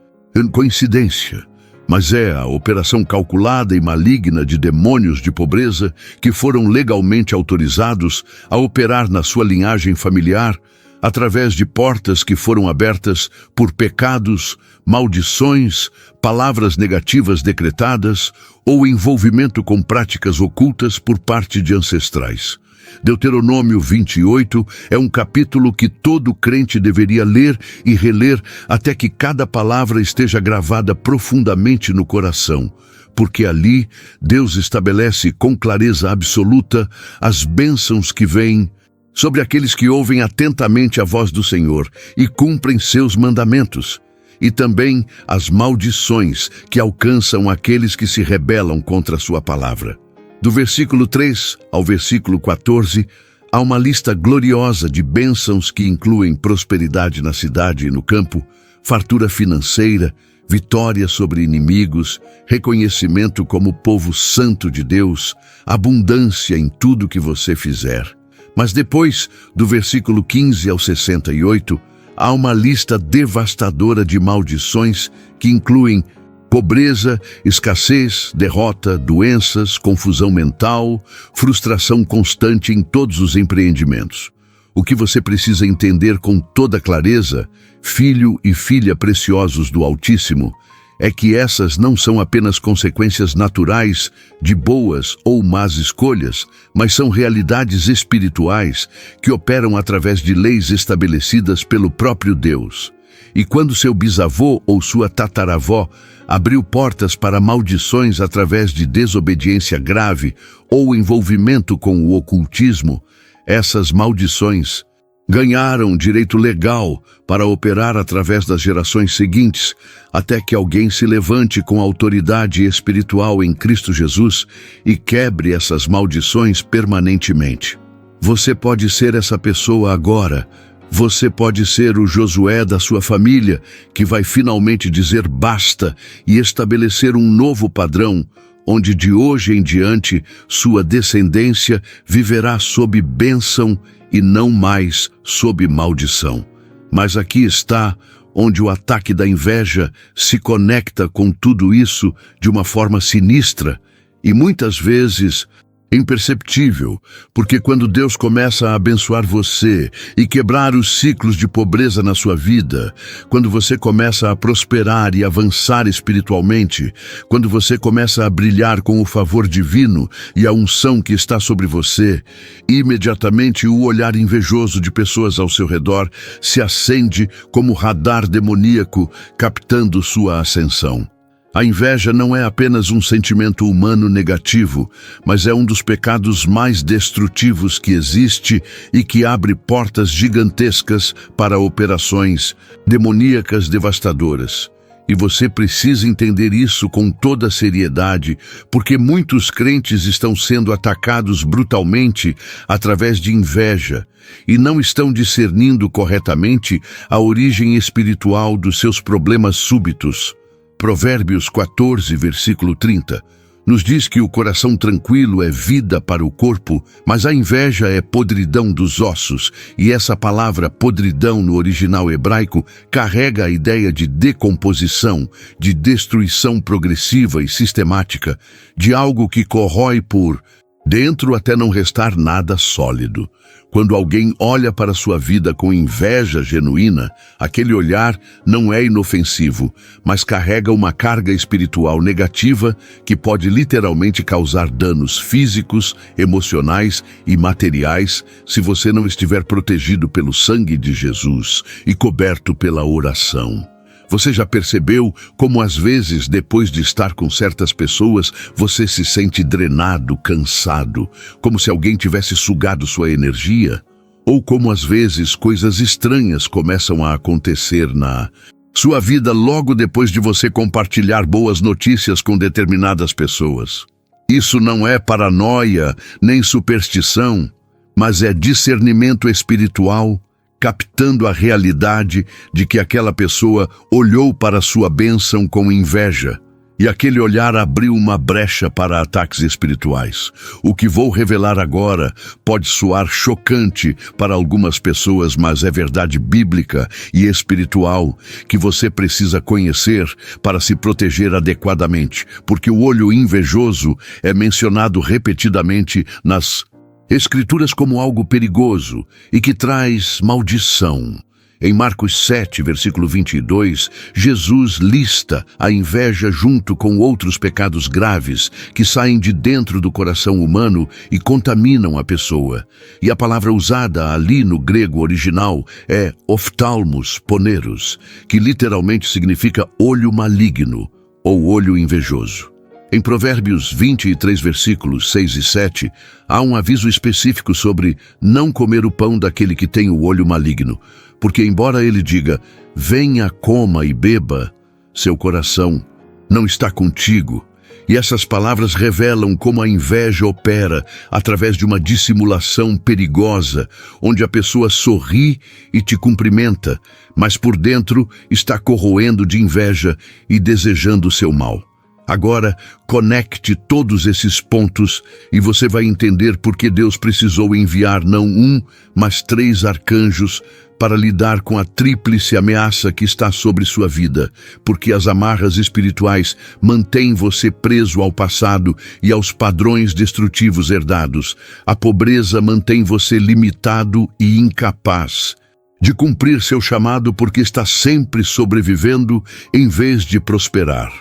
Speaker 1: coincidência, mas é a operação calculada e maligna de demônios de pobreza que foram legalmente autorizados a operar na sua linhagem familiar através de portas que foram abertas por pecados, maldições, palavras negativas decretadas ou envolvimento com práticas ocultas por parte de ancestrais. Deuteronômio 28 é um capítulo que todo crente deveria ler e reler até que cada palavra esteja gravada profundamente no coração, porque ali Deus estabelece com clareza absoluta as bênçãos que vêm sobre aqueles que ouvem atentamente a voz do Senhor e cumprem seus mandamentos, e também as maldições que alcançam aqueles que se rebelam contra a sua palavra. Do versículo 3 ao versículo 14, há uma lista gloriosa de bênçãos que incluem prosperidade na cidade e no campo, fartura financeira, vitória sobre inimigos, reconhecimento como povo santo de Deus, abundância em tudo que você fizer. Mas depois, do versículo 15 ao 68, há uma lista devastadora de maldições que incluem pobreza, escassez, derrota, doenças, confusão mental, frustração constante em todos os empreendimentos. O que você precisa entender com toda clareza, filho e filha preciosos do Altíssimo, é que essas não são apenas consequências naturais de boas ou más escolhas, mas são realidades espirituais que operam através de leis estabelecidas pelo próprio Deus. E quando seu bisavô ou sua tataravó abriu portas para maldições através de desobediência grave ou envolvimento com o ocultismo, essas maldições ganharam direito legal para operar através das gerações seguintes, até que alguém se levante com autoridade espiritual em Cristo Jesus e quebre essas maldições permanentemente. Você pode ser essa pessoa agora. Você pode ser o Josué da sua família, que vai finalmente dizer basta e estabelecer um novo padrão, onde de hoje em diante sua descendência viverá sob bênção e não mais sob maldição. Mas aqui está onde o ataque da inveja se conecta com tudo isso de uma forma sinistra e muitas vezes imperceptível, porque quando Deus começa a abençoar você e quebrar os ciclos de pobreza na sua vida, quando você começa a prosperar e avançar espiritualmente, quando você começa a brilhar com o favor divino e a unção que está sobre você, imediatamente o olhar invejoso de pessoas ao seu redor se acende como radar demoníaco, captando sua ascensão. A inveja não é apenas um sentimento humano negativo, mas é um dos pecados mais destrutivos que existe e que abre portas gigantescas para operações demoníacas devastadoras. E você precisa entender isso com toda seriedade, porque muitos crentes estão sendo atacados brutalmente através de inveja e não estão discernindo corretamente a origem espiritual dos seus problemas súbitos. Provérbios 14, versículo 30, nos diz que o coração tranquilo é vida para o corpo, mas a inveja é podridão dos ossos, e essa palavra podridão no original hebraico carrega a ideia de decomposição, de destruição progressiva e sistemática, de algo que corrói por dentro até não restar nada sólido. Quando alguém olha para sua vida com inveja genuína, aquele olhar não é inofensivo, mas carrega uma carga espiritual negativa que pode literalmente causar danos físicos, emocionais e materiais se você não estiver protegido pelo sangue de Jesus e coberto pela oração. Você já percebeu como às vezes, depois de estar com certas pessoas, você se sente drenado, cansado, como se alguém tivesse sugado sua energia? Ou como às vezes coisas estranhas começam a acontecer na sua vida logo depois de você compartilhar boas notícias com determinadas pessoas? Isso não é paranoia nem superstição, mas é discernimento espiritual, captando a realidade de que aquela pessoa olhou para sua bênção com inveja, e aquele olhar abriu uma brecha para ataques espirituais. O que vou revelar agora pode soar chocante para algumas pessoas, mas é verdade bíblica e espiritual que você precisa conhecer para se proteger adequadamente, porque o olho invejoso é mencionado repetidamente nas Escrituras como algo perigoso e que traz maldição. Em Marcos 7, versículo 22, Jesus lista a inveja junto com outros pecados graves que saem de dentro do coração humano e contaminam a pessoa. E a palavra usada ali no grego original é oftalmos poneros, que literalmente significa olho maligno ou olho invejoso. Em Provérbios 23, versículos 6 e 7, há um aviso específico sobre não comer o pão daquele que tem o olho maligno, porque embora ele diga, venha, coma e beba, seu coração não está contigo. E essas palavras revelam como a inveja opera através de uma dissimulação perigosa, onde a pessoa sorri e te cumprimenta, mas por dentro está corroendo de inveja e desejando o seu mal. Agora, conecte todos esses pontos e você vai entender por que Deus precisou enviar não um, mas 3 arcanjos para lidar com a tríplice ameaça que está sobre sua vida, porque as amarras espirituais mantêm você preso ao passado e aos padrões destrutivos herdados. A pobreza mantém você limitado e incapaz de cumprir seu chamado porque está sempre sobrevivendo em vez de prosperar.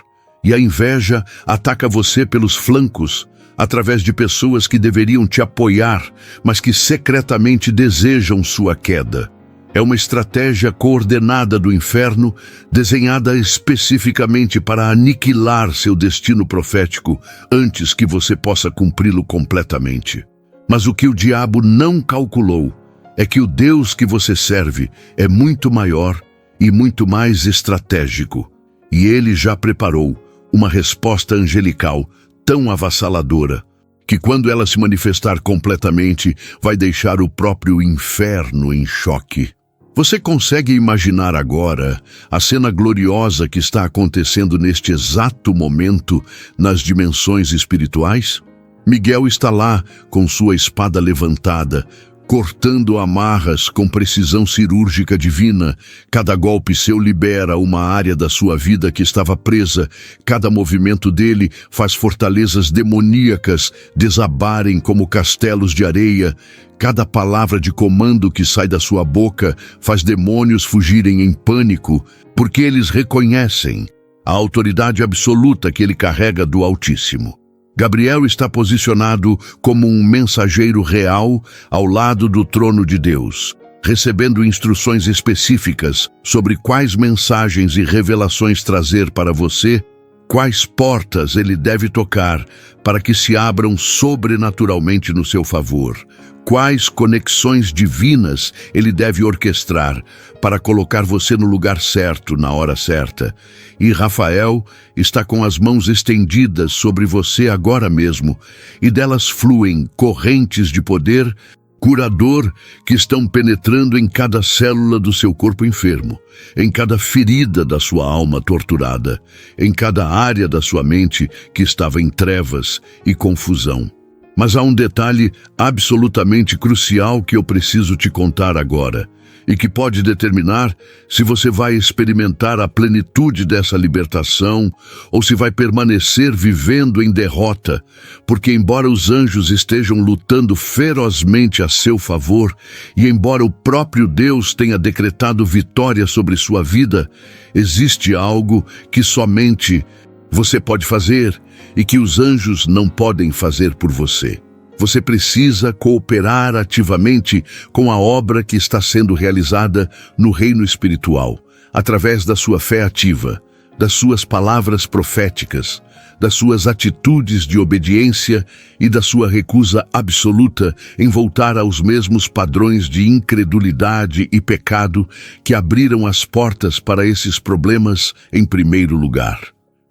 Speaker 1: E a inveja ataca você pelos flancos, através de pessoas que deveriam te apoiar, mas que secretamente desejam sua queda. É uma estratégia coordenada do inferno, desenhada especificamente para aniquilar seu destino profético antes que você possa cumpri-lo completamente. Mas o que o diabo não calculou é que o Deus que você serve é muito maior e muito mais estratégico, e ele já preparou uma resposta angelical tão avassaladora que quando ela se manifestar completamente vai deixar o próprio inferno em choque. Você consegue imaginar agora a cena gloriosa que está acontecendo neste exato momento nas dimensões espirituais? Miguel está lá com sua espada levantada, cortando amarras com precisão cirúrgica divina. Cada golpe seu libera uma área da sua vida que estava presa. Cada movimento dele faz fortalezas demoníacas desabarem como castelos de areia. Cada palavra de comando que sai da sua boca faz demônios fugirem em pânico, porque eles reconhecem a autoridade absoluta que ele carrega do Altíssimo. Gabriel está posicionado como um mensageiro real ao lado do trono de Deus, recebendo instruções específicas sobre quais mensagens e revelações trazer para você, quais portas ele deve tocar para que se abram sobrenaturalmente no seu favor, quais conexões divinas ele deve orquestrar para colocar você no lugar certo, na hora certa. E Rafael está com as mãos estendidas sobre você agora mesmo, e delas fluem correntes de poder curador que estão penetrando em cada célula do seu corpo enfermo, em cada ferida da sua alma torturada, em cada área da sua mente que estava em trevas e confusão. Mas há um detalhe absolutamente crucial que eu preciso te contar agora, e que pode determinar se você vai experimentar a plenitude dessa libertação ou se vai permanecer vivendo em derrota, porque embora os anjos estejam lutando ferozmente a seu favor e embora o próprio Deus tenha decretado vitória sobre sua vida, existe algo que somente você pode fazer e que os anjos não podem fazer por você. Você precisa cooperar ativamente com a obra que está sendo realizada no reino espiritual, através da sua fé ativa, das suas palavras proféticas, das suas atitudes de obediência e da sua recusa absoluta em voltar aos mesmos padrões de incredulidade e pecado que abriram as portas para esses problemas em primeiro lugar.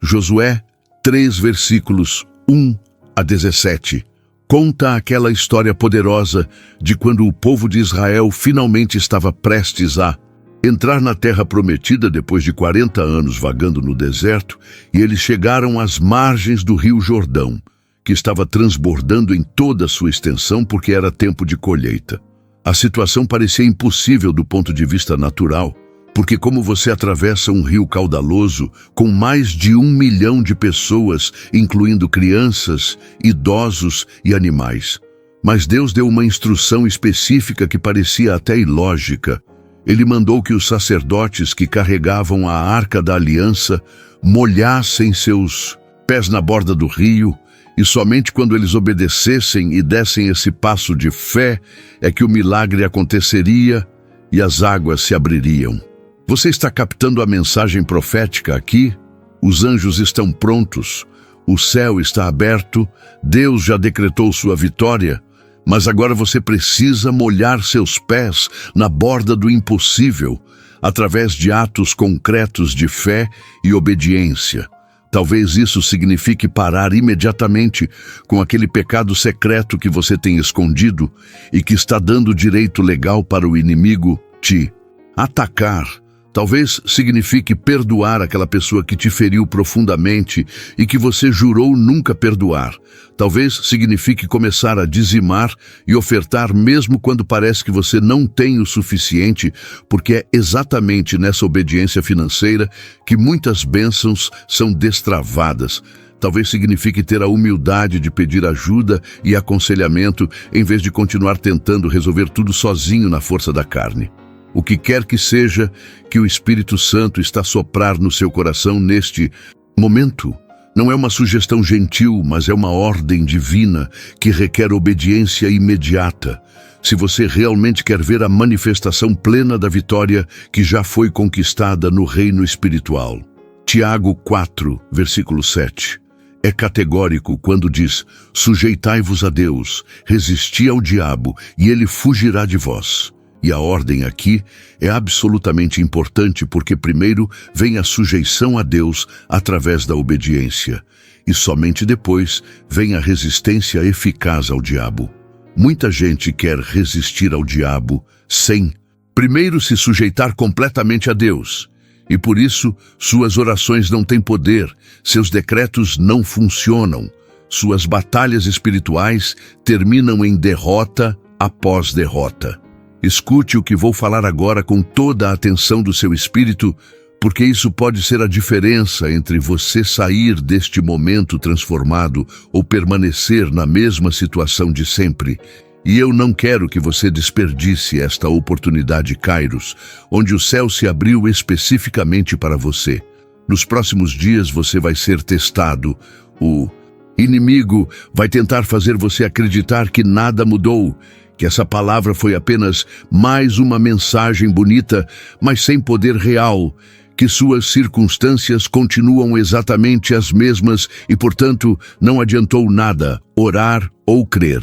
Speaker 1: Josué 3, versículos 1 a 17. Conta aquela história poderosa de quando o povo de Israel finalmente estava prestes a entrar na terra prometida depois de 40 anos vagando no deserto, e eles chegaram às margens do rio Jordão, que estava transbordando em toda a sua extensão porque era tempo de colheita. A situação parecia impossível do ponto de vista natural, porque como você atravessa um rio caudaloso com mais de 1 milhão de pessoas, incluindo crianças, idosos e animais. Mas Deus deu uma instrução específica que parecia até ilógica. Ele mandou que os sacerdotes que carregavam a arca da aliança molhassem seus pés na borda do rio, e somente quando eles obedecessem e dessem esse passo de fé é que o milagre aconteceria e as águas se abririam. Você está captando a mensagem profética aqui? Os anjos estão prontos, o céu está aberto, Deus já decretou sua vitória, mas agora você precisa molhar seus pés na borda do impossível, através de atos concretos de fé e obediência. Talvez isso signifique parar imediatamente com aquele pecado secreto que você tem escondido e que está dando direito legal para o inimigo te atacar. Talvez signifique perdoar aquela pessoa que te feriu profundamente e que você jurou nunca perdoar. Talvez signifique começar a dizimar e ofertar mesmo quando parece que você não tem o suficiente, porque é exatamente nessa obediência financeira que muitas bênçãos são destravadas. Talvez signifique ter a humildade de pedir ajuda e aconselhamento em vez de continuar tentando resolver tudo sozinho na força da carne. O que quer que seja que o Espírito Santo está a soprar no seu coração neste momento, não é uma sugestão gentil, mas é uma ordem divina que requer obediência imediata. Se você realmente quer ver a manifestação plena da vitória que já foi conquistada no reino espiritual. Tiago 4, versículo 7. É categórico quando diz: sujeitai-vos a Deus, resisti ao diabo e ele fugirá de vós. E a ordem aqui é absolutamente importante porque primeiro vem a sujeição a Deus através da obediência e somente depois vem a resistência eficaz ao diabo. Muita gente quer resistir ao diabo sem primeiro se sujeitar completamente a Deus e por isso suas orações não têm poder, seus decretos não funcionam, suas batalhas espirituais terminam em derrota após derrota. Escute o que vou falar agora com toda a atenção do seu espírito, porque isso pode ser a diferença entre você sair deste momento transformado ou permanecer na mesma situação de sempre. E eu não quero que você desperdice esta oportunidade, Kairos, onde o céu se abriu especificamente para você. Nos próximos dias você vai ser testado. O inimigo vai tentar fazer você acreditar que nada mudou, que essa palavra foi apenas mais uma mensagem bonita, mas sem poder real, que suas circunstâncias continuam exatamente as mesmas e, portanto, não adiantou nada orar ou crer.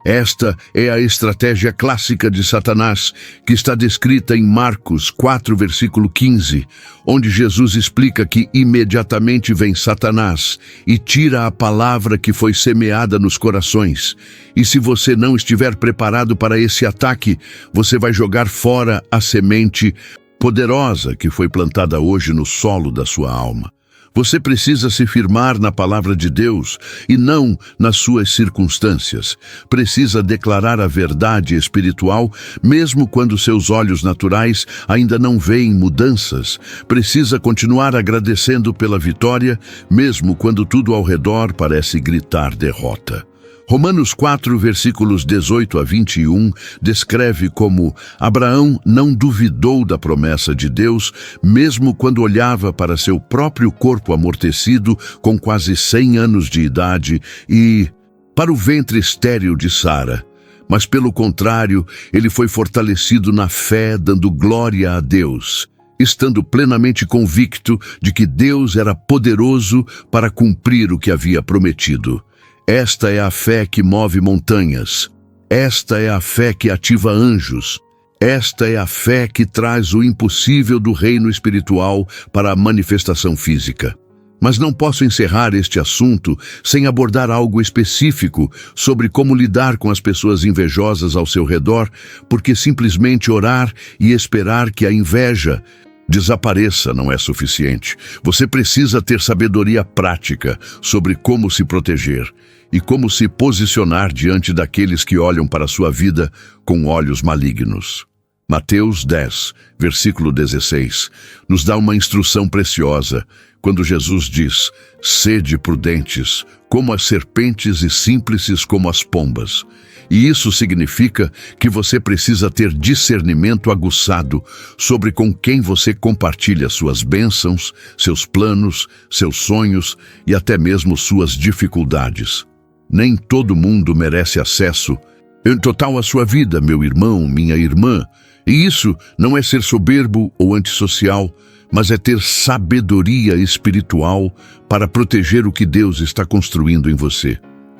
Speaker 1: Esta é a estratégia clássica de Satanás, que está descrita em Marcos 4, versículo 15, onde Jesus explica que imediatamente vem Satanás e tira a palavra que foi semeada nos corações. E se você não estiver preparado para esse ataque, você vai jogar fora a semente poderosa que foi plantada hoje no solo da sua alma. Você precisa se firmar na palavra de Deus e não nas suas circunstâncias. Precisa declarar a verdade espiritual, mesmo quando seus olhos naturais ainda não veem mudanças. Precisa continuar agradecendo pela vitória, mesmo quando tudo ao redor parece gritar derrota. Romanos 4, versículos 18 a 21, descreve como Abraão não duvidou da promessa de Deus, mesmo quando olhava para seu próprio corpo amortecido, com quase 100 anos de idade, e para o ventre estéril de Sara. Mas, pelo contrário, ele foi fortalecido na fé, dando glória a Deus, estando plenamente convicto de que Deus era poderoso para cumprir o que havia prometido. Esta é a fé que move montanhas. Esta é a fé que ativa anjos. Esta é a fé que traz o impossível do reino espiritual para a manifestação física. Mas não posso encerrar este assunto sem abordar algo específico sobre como lidar com as pessoas invejosas ao seu redor, porque simplesmente orar e esperar que a inveja desapareça não é suficiente. Você precisa ter sabedoria prática sobre como se proteger e como se posicionar diante daqueles que olham para a sua vida com olhos malignos. Mateus 10, versículo 16, nos dá uma instrução preciosa, quando Jesus diz: sede prudentes, como as serpentes e simples como as pombas. E isso significa que você precisa ter discernimento aguçado sobre com quem você compartilha suas bênçãos, seus planos, seus sonhos e até mesmo suas dificuldades. Nem todo mundo merece acesso em total à sua vida, meu irmão, minha irmã. E isso não é ser soberbo ou antissocial, mas é ter sabedoria espiritual para proteger o que Deus está construindo em você.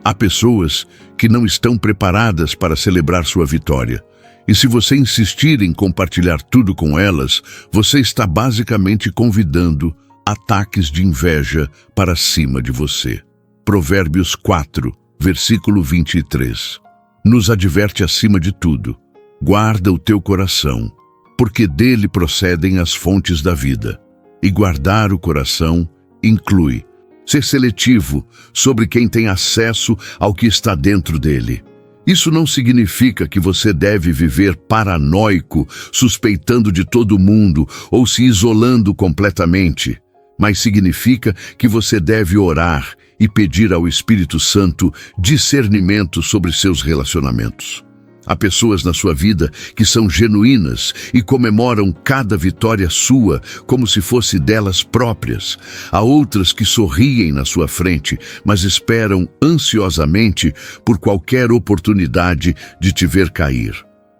Speaker 1: Há pessoas que não estão preparadas para celebrar sua vitória. E se você insistir em compartilhar tudo com elas, você está basicamente convidando ataques de inveja para cima de você. Provérbios 4, versículo 23. Nos adverte acima de tudo: guarda o teu coração, porque dele procedem as fontes da vida. E guardar o coração inclui ser seletivo sobre quem tem acesso ao que está dentro dele. Isso não significa que você deve viver paranoico, suspeitando de todo mundo ou se isolando completamente, mas significa que você deve orar e pedir ao Espírito Santo discernimento sobre seus relacionamentos. Há pessoas na sua vida que são genuínas e comemoram cada vitória sua como se fosse delas próprias. Há outras que sorriem na sua frente, mas esperam ansiosamente por qualquer oportunidade de te ver cair.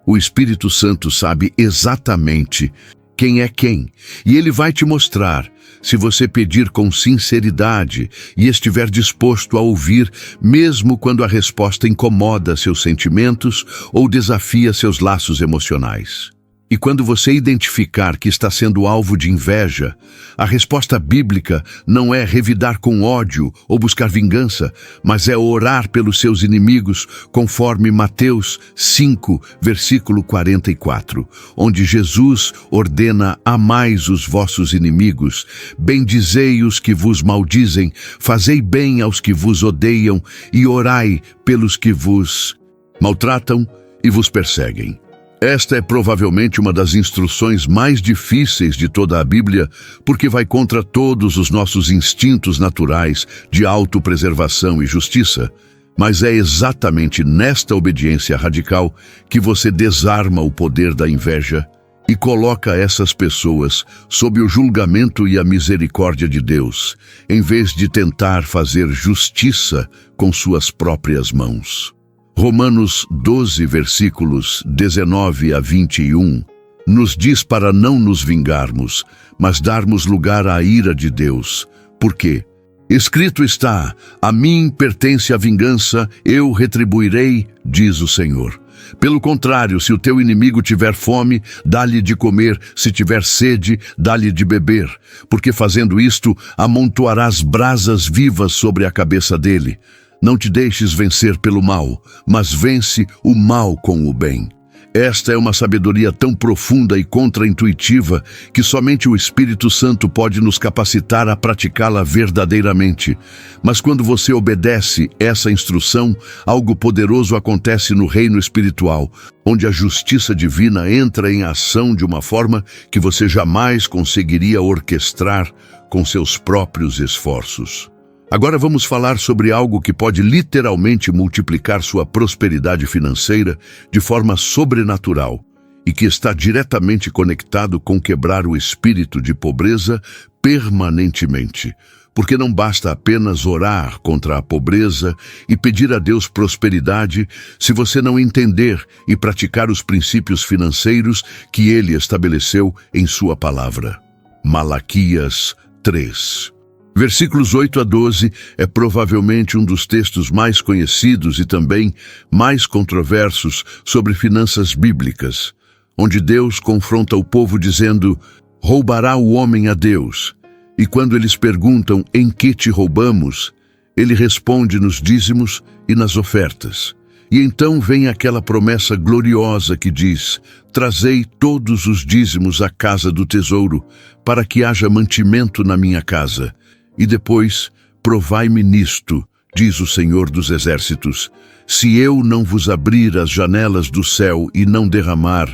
Speaker 1: O Espírito Santo sabe exatamente quem é quem, e ele vai te mostrar se você pedir com sinceridade e estiver disposto a ouvir, mesmo quando a resposta incomoda seus sentimentos ou desafia seus laços emocionais. E quando você identificar que está sendo alvo de inveja, a resposta bíblica não é revidar com ódio ou buscar vingança, mas é orar pelos seus inimigos, conforme Mateus 5, versículo 44, onde Jesus ordena: amais os vossos inimigos, bendizei os que vos maldizem, fazei bem aos que vos odeiam e orai pelos que vos maltratam e vos perseguem. Esta é provavelmente uma das instruções mais difíceis de toda a Bíblia, porque vai contra todos os nossos instintos naturais de autopreservação e justiça. Mas é exatamente nesta obediência radical que você desarma o poder da inveja e coloca essas pessoas sob o julgamento e a misericórdia de Deus, em vez de tentar fazer justiça com suas próprias mãos. Romanos 12, versículos 19 a 21, nos diz para não nos vingarmos, mas darmos lugar à ira de Deus. Por quê? Escrito está: a mim pertence a vingança, eu retribuirei, diz o Senhor. Pelo contrário, se o teu inimigo tiver fome, dá-lhe de comer, se tiver sede, dá-lhe de beber, porque fazendo isto, amontoarás brasas vivas sobre a cabeça dele. Não te deixes vencer pelo mal, mas vence o mal com o bem. Esta é uma sabedoria tão profunda e contraintuitiva que somente o Espírito Santo pode nos capacitar a praticá-la verdadeiramente. Mas quando você obedece essa instrução, algo poderoso acontece no reino espiritual, onde a justiça divina entra em ação de uma forma que você jamais conseguiria orquestrar com seus próprios esforços. Agora vamos falar sobre algo que pode literalmente multiplicar sua prosperidade financeira de forma sobrenatural e que está diretamente conectado com quebrar o espírito de pobreza permanentemente. Porque não basta apenas orar contra a pobreza e pedir a Deus prosperidade se você não entender e praticar os princípios financeiros que Ele estabeleceu em sua palavra. Malaquias 3. Versículos 8 a 12 é provavelmente um dos textos mais conhecidos e também mais controversos sobre finanças bíblicas, onde Deus confronta o povo dizendo: roubará o homem a Deus? E quando eles perguntam em que te roubamos, ele responde nos dízimos e nas ofertas. E então vem aquela promessa gloriosa que diz: trazei todos os dízimos à casa do tesouro, para que haja mantimento na minha casa. E depois, provai-me nisto, diz o Senhor dos Exércitos, se eu não vos abrir as janelas do céu e não derramar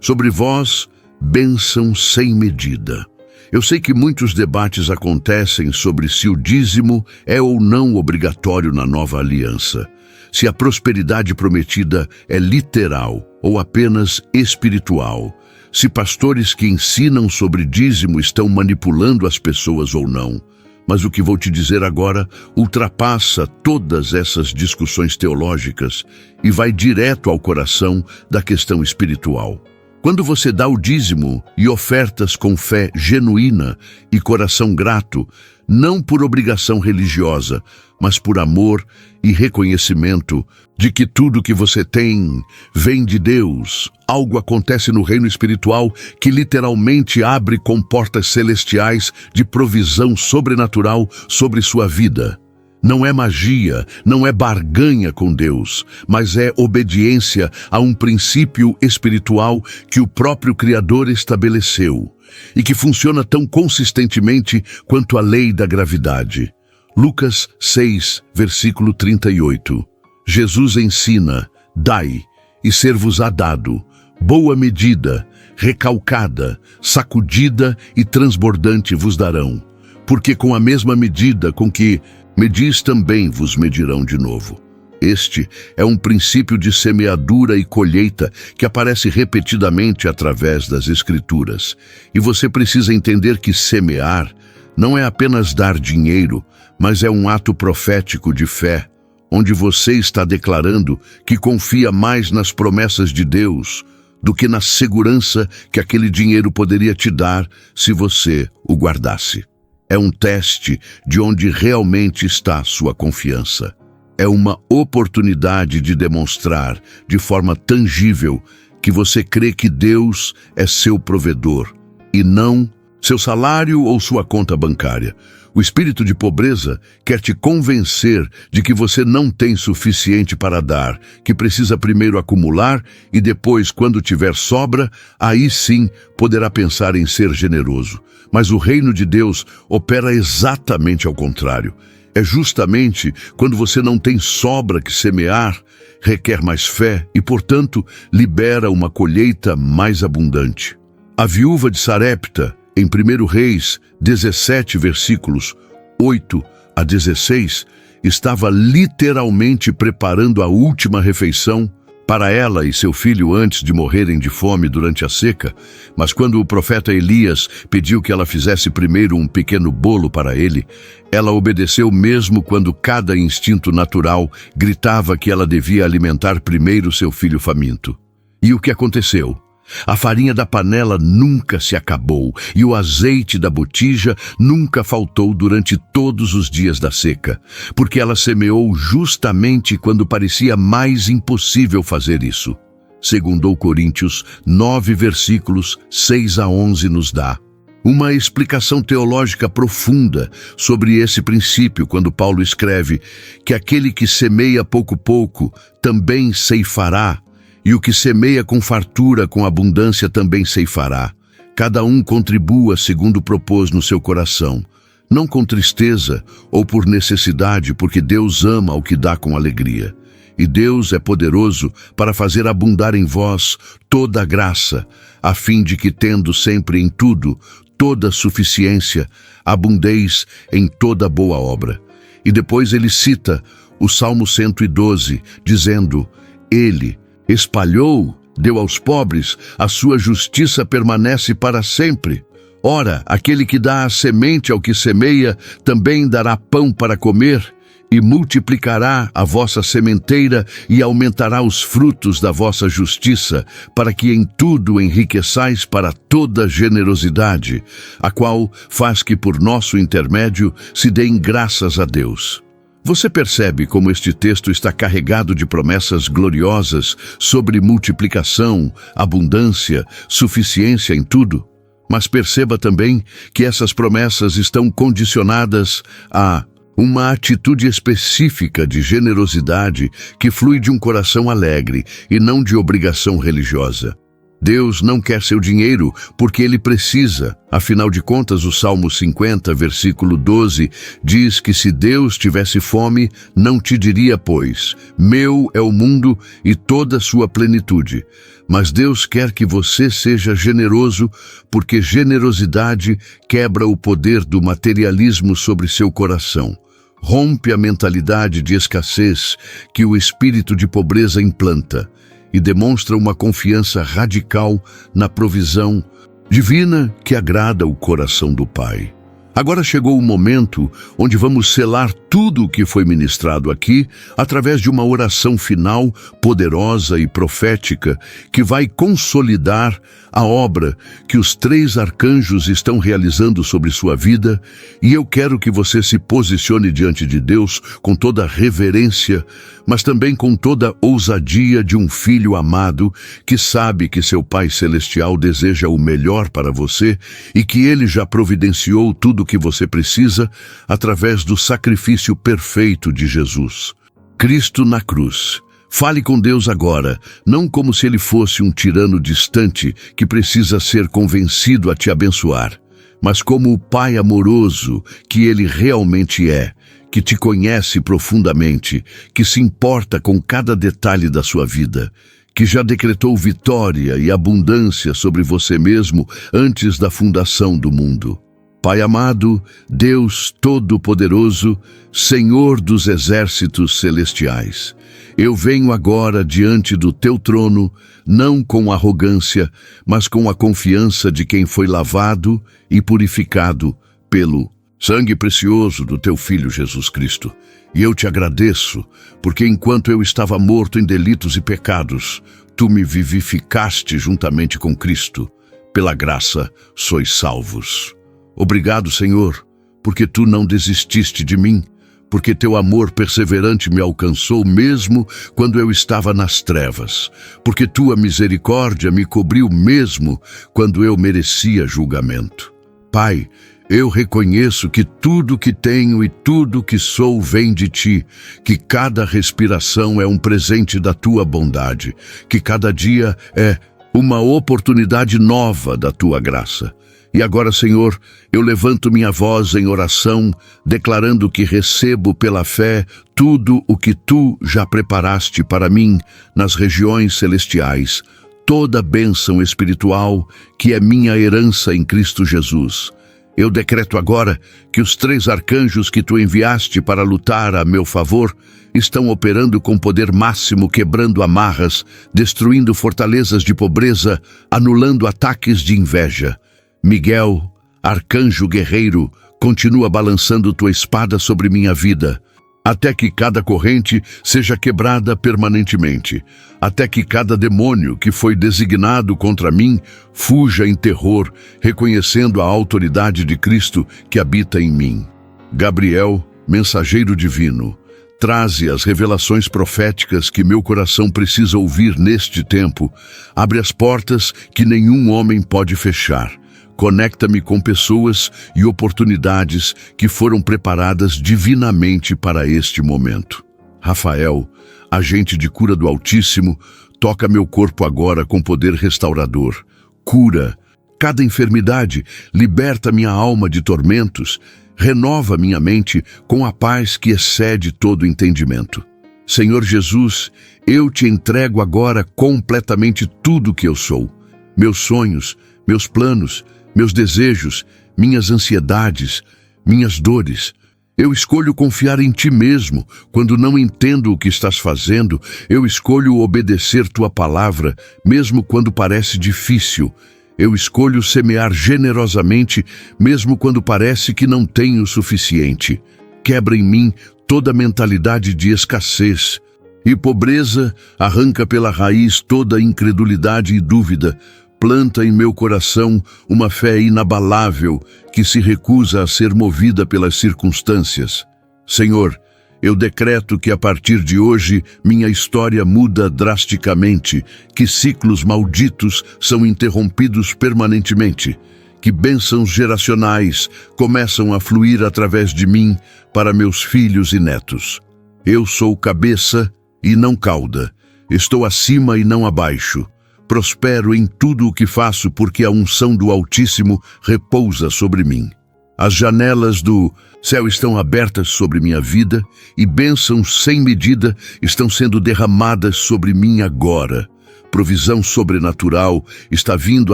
Speaker 1: sobre vós bênção sem medida. Eu sei que muitos debates acontecem sobre se o dízimo é ou não obrigatório na nova aliança. se a prosperidade prometida é literal ou apenas espiritual, se pastores que ensinam sobre dízimo estão manipulando as pessoas ou não. Mas o que vou te dizer agora ultrapassa todas essas discussões teológicas e vai direto ao coração da questão espiritual. Quando você dá o dízimo e ofertas com fé genuína e coração grato, não por obrigação religiosa, mas por amor e reconhecimento de que tudo que você tem vem de Deus, algo acontece no reino espiritual que literalmente abre comportas celestiais de provisão sobrenatural sobre sua vida. Não é magia, não é barganha com Deus, mas é obediência a um princípio espiritual que o próprio Criador estabeleceu e que funciona tão consistentemente quanto a lei da gravidade. Lucas 6, versículo 38. Jesus ensina: dai, e ser-vos-á dado, boa medida, recalcada, sacudida e transbordante vos darão, porque com a mesma medida com que medis também vos medirão de novo. Este é um princípio de semeadura e colheita que aparece repetidamente através das Escrituras. E você precisa entender que semear não é apenas dar dinheiro, mas é um ato profético de fé, onde você está declarando que confia mais nas promessas de Deus do que na segurança que aquele dinheiro poderia te dar se você o guardasse. É um teste de onde realmente está sua confiança. É uma oportunidade de demonstrar de forma tangível que você crê que Deus é seu provedor e não seu salário ou sua conta bancária. O espírito de pobreza quer te convencer de que você não tem suficiente para dar, que precisa primeiro acumular e depois, quando tiver sobra, aí sim poderá pensar em ser generoso. Mas o reino de Deus opera exatamente ao contrário. É justamente quando você não tem sobra que semear, requer mais fé e, portanto, libera uma colheita mais abundante. A viúva de Sarepta, em 1 Reis 17, versículos 8 a 16, estava literalmente preparando a última refeição para ela e seu filho antes de morrerem de fome durante a seca, mas quando o profeta Elias pediu que ela fizesse primeiro um pequeno bolo para ele, ela obedeceu mesmo quando cada instinto natural gritava que ela devia alimentar primeiro seu filho faminto. E o que aconteceu? A farinha da panela nunca se acabou e o azeite da botija nunca faltou durante todos os dias da seca, porque ela semeou justamente quando parecia mais impossível fazer isso. Segundo Coríntios 9, versículos 6 a 11 nos dá uma explicação teológica profunda sobre esse princípio quando Paulo escreve que aquele que semeia pouco também ceifará, e o que semeia com fartura, com abundância, também ceifará. Cada um contribua segundo propôs no seu coração, não com tristeza ou por necessidade, porque Deus ama o que dá com alegria. E Deus é poderoso para fazer abundar em vós toda a graça, a fim de que, tendo sempre em tudo toda suficiência, abundeis em toda boa obra. E depois ele cita o Salmo 112, dizendo: Ele espalhou, deu aos pobres, a sua justiça permanece para sempre. Ora, aquele que dá a semente ao que semeia, também dará pão para comer, e multiplicará a vossa sementeira e aumentará os frutos da vossa justiça, para que em tudo enriqueçais para toda generosidade, a qual faz que por nosso intermédio se deem graças a Deus. Você percebe como este texto está carregado de promessas gloriosas sobre multiplicação, abundância, suficiência em tudo? Mas perceba também que essas promessas estão condicionadas a uma atitude específica de generosidade que flui de um coração alegre e não de obrigação religiosa. Deus não quer seu dinheiro porque ele precisa. Afinal de contas, o Salmo 50, versículo 12, diz que se Deus tivesse fome, não te diria, pois, meu é o mundo e toda a sua plenitude. Mas Deus quer que você seja generoso, porque generosidade quebra o poder do materialismo sobre seu coração. Rompe a mentalidade de escassez que o espírito de pobreza implanta e demonstra uma confiança radical na provisão divina que agrada o coração do Pai. Agora chegou o momento onde vamos selar tudo o que foi ministrado aqui através de uma oração final poderosa e profética que vai consolidar a obra que os 3 arcanjos estão realizando sobre sua vida, e eu quero que você se posicione diante de Deus com toda a reverência, mas também com toda a ousadia de um filho amado que sabe que seu Pai Celestial deseja o melhor para você e que Ele já providenciou tudo o que você precisa através do sacrifício perfeito de Jesus. Cristo na cruz. Fale com Deus agora, não como se Ele fosse um tirano distante que precisa ser convencido a te abençoar, mas como o Pai amoroso que Ele realmente é, que te conhece profundamente, que se importa com cada detalhe da sua vida, que já decretou vitória e abundância sobre você mesmo antes da fundação do mundo. Pai amado, Deus Todo-Poderoso, Senhor dos exércitos celestiais, eu venho agora diante do teu trono, não com arrogância, mas com a confiança de quem foi lavado e purificado pelo sangue precioso do teu Filho Jesus Cristo. E eu te agradeço, porque enquanto eu estava morto em delitos e pecados, tu me vivificaste juntamente com Cristo. Pela graça sois salvos. Obrigado, Senhor, porque tu não desististe de mim, porque teu amor perseverante me alcançou mesmo quando eu estava nas trevas, porque tua misericórdia me cobriu mesmo quando eu merecia julgamento. Pai, eu reconheço que tudo que tenho e tudo que sou vem de ti, que cada respiração é um presente da tua bondade, que cada dia é uma oportunidade nova da tua graça. E agora, Senhor, eu levanto minha voz em oração, declarando que recebo pela fé tudo o que tu já preparaste para mim nas regiões celestiais, toda bênção espiritual que é minha herança em Cristo Jesus. Eu decreto agora que os 3 arcanjos que tu enviaste para lutar a meu favor estão operando com poder máximo, quebrando amarras, destruindo fortalezas de pobreza, anulando ataques de inveja. Miguel, arcanjo guerreiro, continua balançando tua espada sobre minha vida, até que cada corrente seja quebrada permanentemente, até que cada demônio que foi designado contra mim fuja em terror, reconhecendo a autoridade de Cristo que habita em mim. Gabriel, mensageiro divino, traze as revelações proféticas que meu coração precisa ouvir neste tempo. Abre as portas que nenhum homem pode fechar. Conecta-me com pessoas e oportunidades que foram preparadas divinamente para este momento. Rafael, agente de cura do Altíssimo, toca meu corpo agora com poder restaurador. Cura cada enfermidade, liberta minha alma de tormentos, renova minha mente com a paz que excede todo entendimento. Senhor Jesus, eu te entrego agora completamente tudo que eu sou. Meus sonhos, meus planos, meus desejos, minhas ansiedades, minhas dores. Eu escolho confiar em ti mesmo. Quando não entendo o que estás fazendo, eu escolho obedecer tua palavra, mesmo quando parece difícil. Eu escolho semear generosamente, mesmo quando parece que não tenho o suficiente. Quebra em mim toda mentalidade de escassez e pobreza, arranca pela raiz toda incredulidade e dúvida. Planta em meu coração uma fé inabalável que se recusa a ser movida pelas circunstâncias. Senhor, eu decreto que a partir de hoje minha história muda drasticamente, que ciclos malditos são interrompidos permanentemente, que bênçãos geracionais começam a fluir através de mim para meus filhos e netos. Eu sou cabeça e não cauda, estou acima e não abaixo. Prospero em tudo o que faço porque a unção do Altíssimo repousa sobre mim. As janelas do céu estão abertas sobre minha vida e bênçãos sem medida estão sendo derramadas sobre mim agora. Provisão sobrenatural está vindo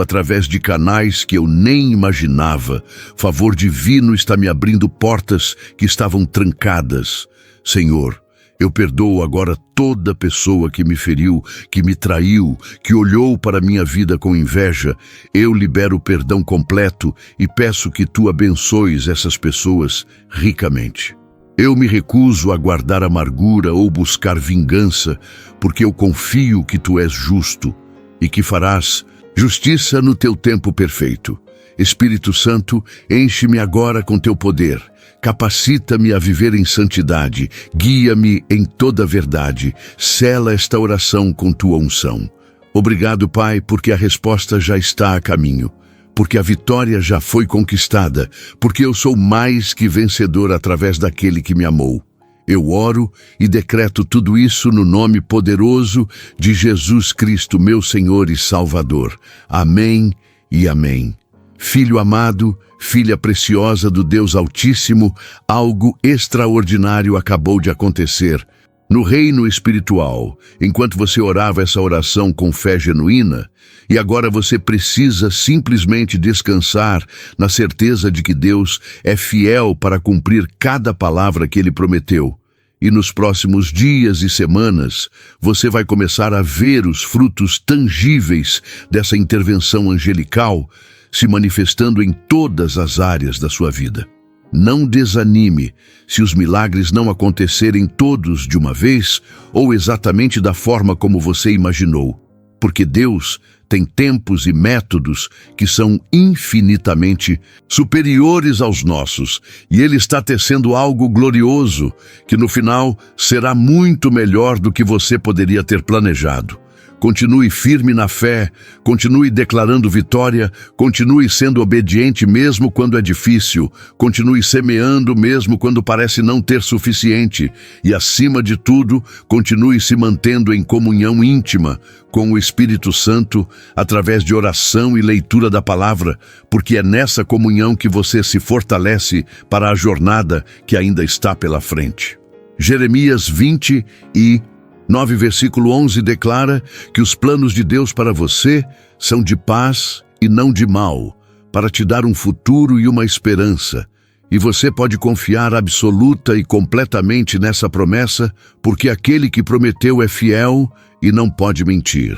Speaker 1: através de canais que eu nem imaginava. Favor divino está me abrindo portas que estavam trancadas. Senhor, eu perdoo agora toda pessoa que me feriu, que me traiu, que olhou para minha vida com inveja. Eu libero o perdão completo e peço que tu abençoes essas pessoas ricamente. Eu me recuso a guardar amargura ou buscar vingança, porque eu confio que tu és justo e que farás justiça no teu tempo perfeito. Espírito Santo, enche-me agora com teu poder. Capacita-me a viver em santidade, guia-me em toda a verdade, sela esta oração com tua unção. Obrigado, Pai, porque a resposta já está a caminho, porque a vitória já foi conquistada, porque eu sou mais que vencedor através daquele que me amou. Eu oro e decreto tudo isso no nome poderoso de Jesus Cristo, meu Senhor e Salvador. Amém e amém. Filho amado, filha preciosa do Deus Altíssimo, algo extraordinário acabou de acontecer. No reino espiritual, enquanto você orava essa oração com fé genuína, e agora você precisa simplesmente descansar na certeza de que Deus é fiel para cumprir cada palavra que Ele prometeu. E nos próximos dias e semanas, você vai começar a ver os frutos tangíveis dessa intervenção angelical se manifestando em todas as áreas da sua vida. Não desanime se os milagres não acontecerem todos de uma vez ou exatamente da forma como você imaginou, porque Deus tem tempos e métodos que são infinitamente superiores aos nossos, e Ele está tecendo algo glorioso que no final será muito melhor do que você poderia ter planejado. Continue firme na fé, continue declarando vitória, continue sendo obediente mesmo quando é difícil, continue semeando mesmo quando parece não ter suficiente e, acima de tudo, continue se mantendo em comunhão íntima com o Espírito Santo através de oração e leitura da palavra, porque é nessa comunhão que você se fortalece para a jornada que ainda está pela frente. Jeremias 20:9, versículo 11 declara que os planos de Deus para você são de paz e não de mal, para te dar um futuro e uma esperança. E você pode confiar absoluta e completamente nessa promessa, porque aquele que prometeu é fiel e não pode mentir.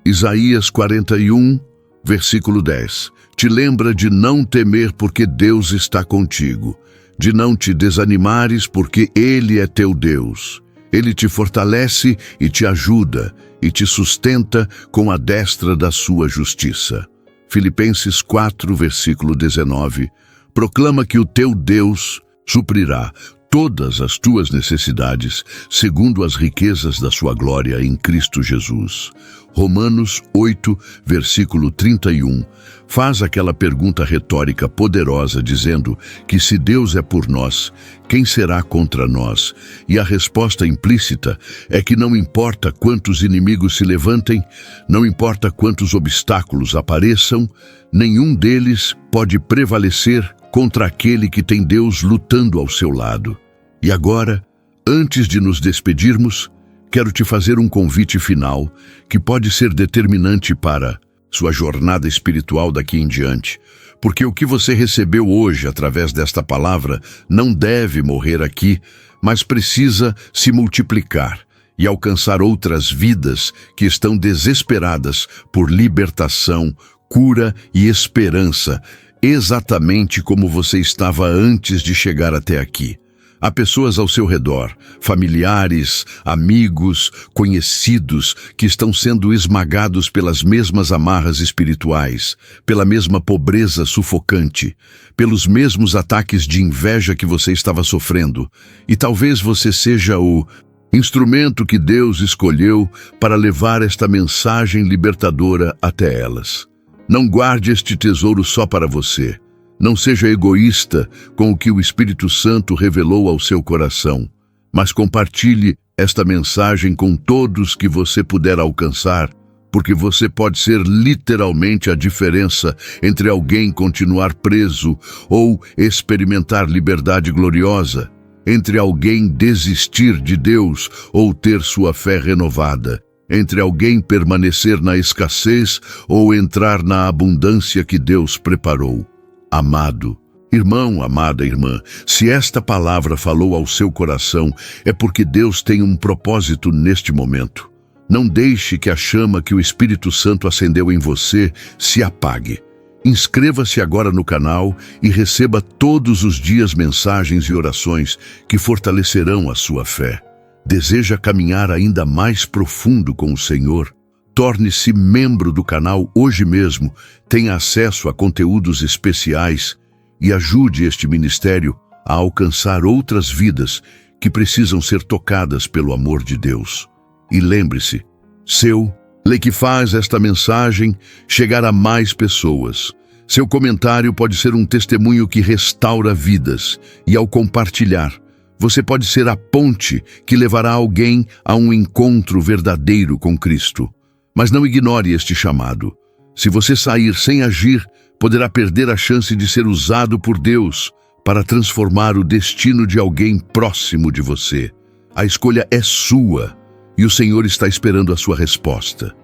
Speaker 1: Isaías 41, versículo 10. Te lembra de não temer porque Deus está contigo, de não te desanimares porque Ele é teu Deus. Ele te fortalece e te ajuda e te sustenta com a destra da sua justiça. Filipenses 4, versículo 19. Proclama que o teu Deus suprirá todas as tuas necessidades, segundo as riquezas da sua glória em Cristo Jesus. Romanos 8, versículo 31, faz aquela pergunta retórica poderosa dizendo que se Deus é por nós, quem será contra nós? E a resposta implícita é que não importa quantos inimigos se levantem, não importa quantos obstáculos apareçam, nenhum deles pode prevalecer contra aquele que tem Deus lutando ao seu lado. E agora, antes de nos despedirmos, quero te fazer um convite final que pode ser determinante para sua jornada espiritual daqui em diante, porque o que você recebeu hoje através desta palavra não deve morrer aqui, mas precisa se multiplicar e alcançar outras vidas que estão desesperadas por libertação, cura e esperança, exatamente como você estava antes de chegar até aqui. Há pessoas ao seu redor, familiares, amigos, conhecidos, que estão sendo esmagados pelas mesmas amarras espirituais, pela mesma pobreza sufocante, pelos mesmos ataques de inveja que você estava sofrendo. E talvez você seja o instrumento que Deus escolheu para levar esta mensagem libertadora até elas. Não guarde este tesouro só para você. Não seja egoísta com o que o Espírito Santo revelou ao seu coração, mas compartilhe esta mensagem com todos que você puder alcançar, porque você pode ser literalmente a diferença entre alguém continuar preso ou experimentar liberdade gloriosa, entre alguém desistir de Deus ou ter sua fé renovada, entre alguém permanecer na escassez ou entrar na abundância que Deus preparou. Amado irmão, amada irmã, se esta palavra falou ao seu coração, é porque Deus tem um propósito neste momento. Não deixe que a chama que o Espírito Santo acendeu em você se apague. Inscreva-se agora no canal e receba todos os dias mensagens e orações que fortalecerão a sua fé. Deseja caminhar ainda mais profundo com o Senhor? Torne-se membro do canal hoje mesmo, tenha acesso a conteúdos especiais e ajude este ministério a alcançar outras vidas que precisam ser tocadas pelo amor de Deus. E lembre-se, seu que faz esta mensagem chegar a mais pessoas. Seu comentário pode ser um testemunho que restaura vidas, e ao compartilhar, você pode ser a ponte que levará alguém a um encontro verdadeiro com Cristo. Mas não ignore este chamado. Se você sair sem agir, poderá perder a chance de ser usado por Deus para transformar o destino de alguém próximo de você. A escolha é sua, e o Senhor está esperando a sua resposta.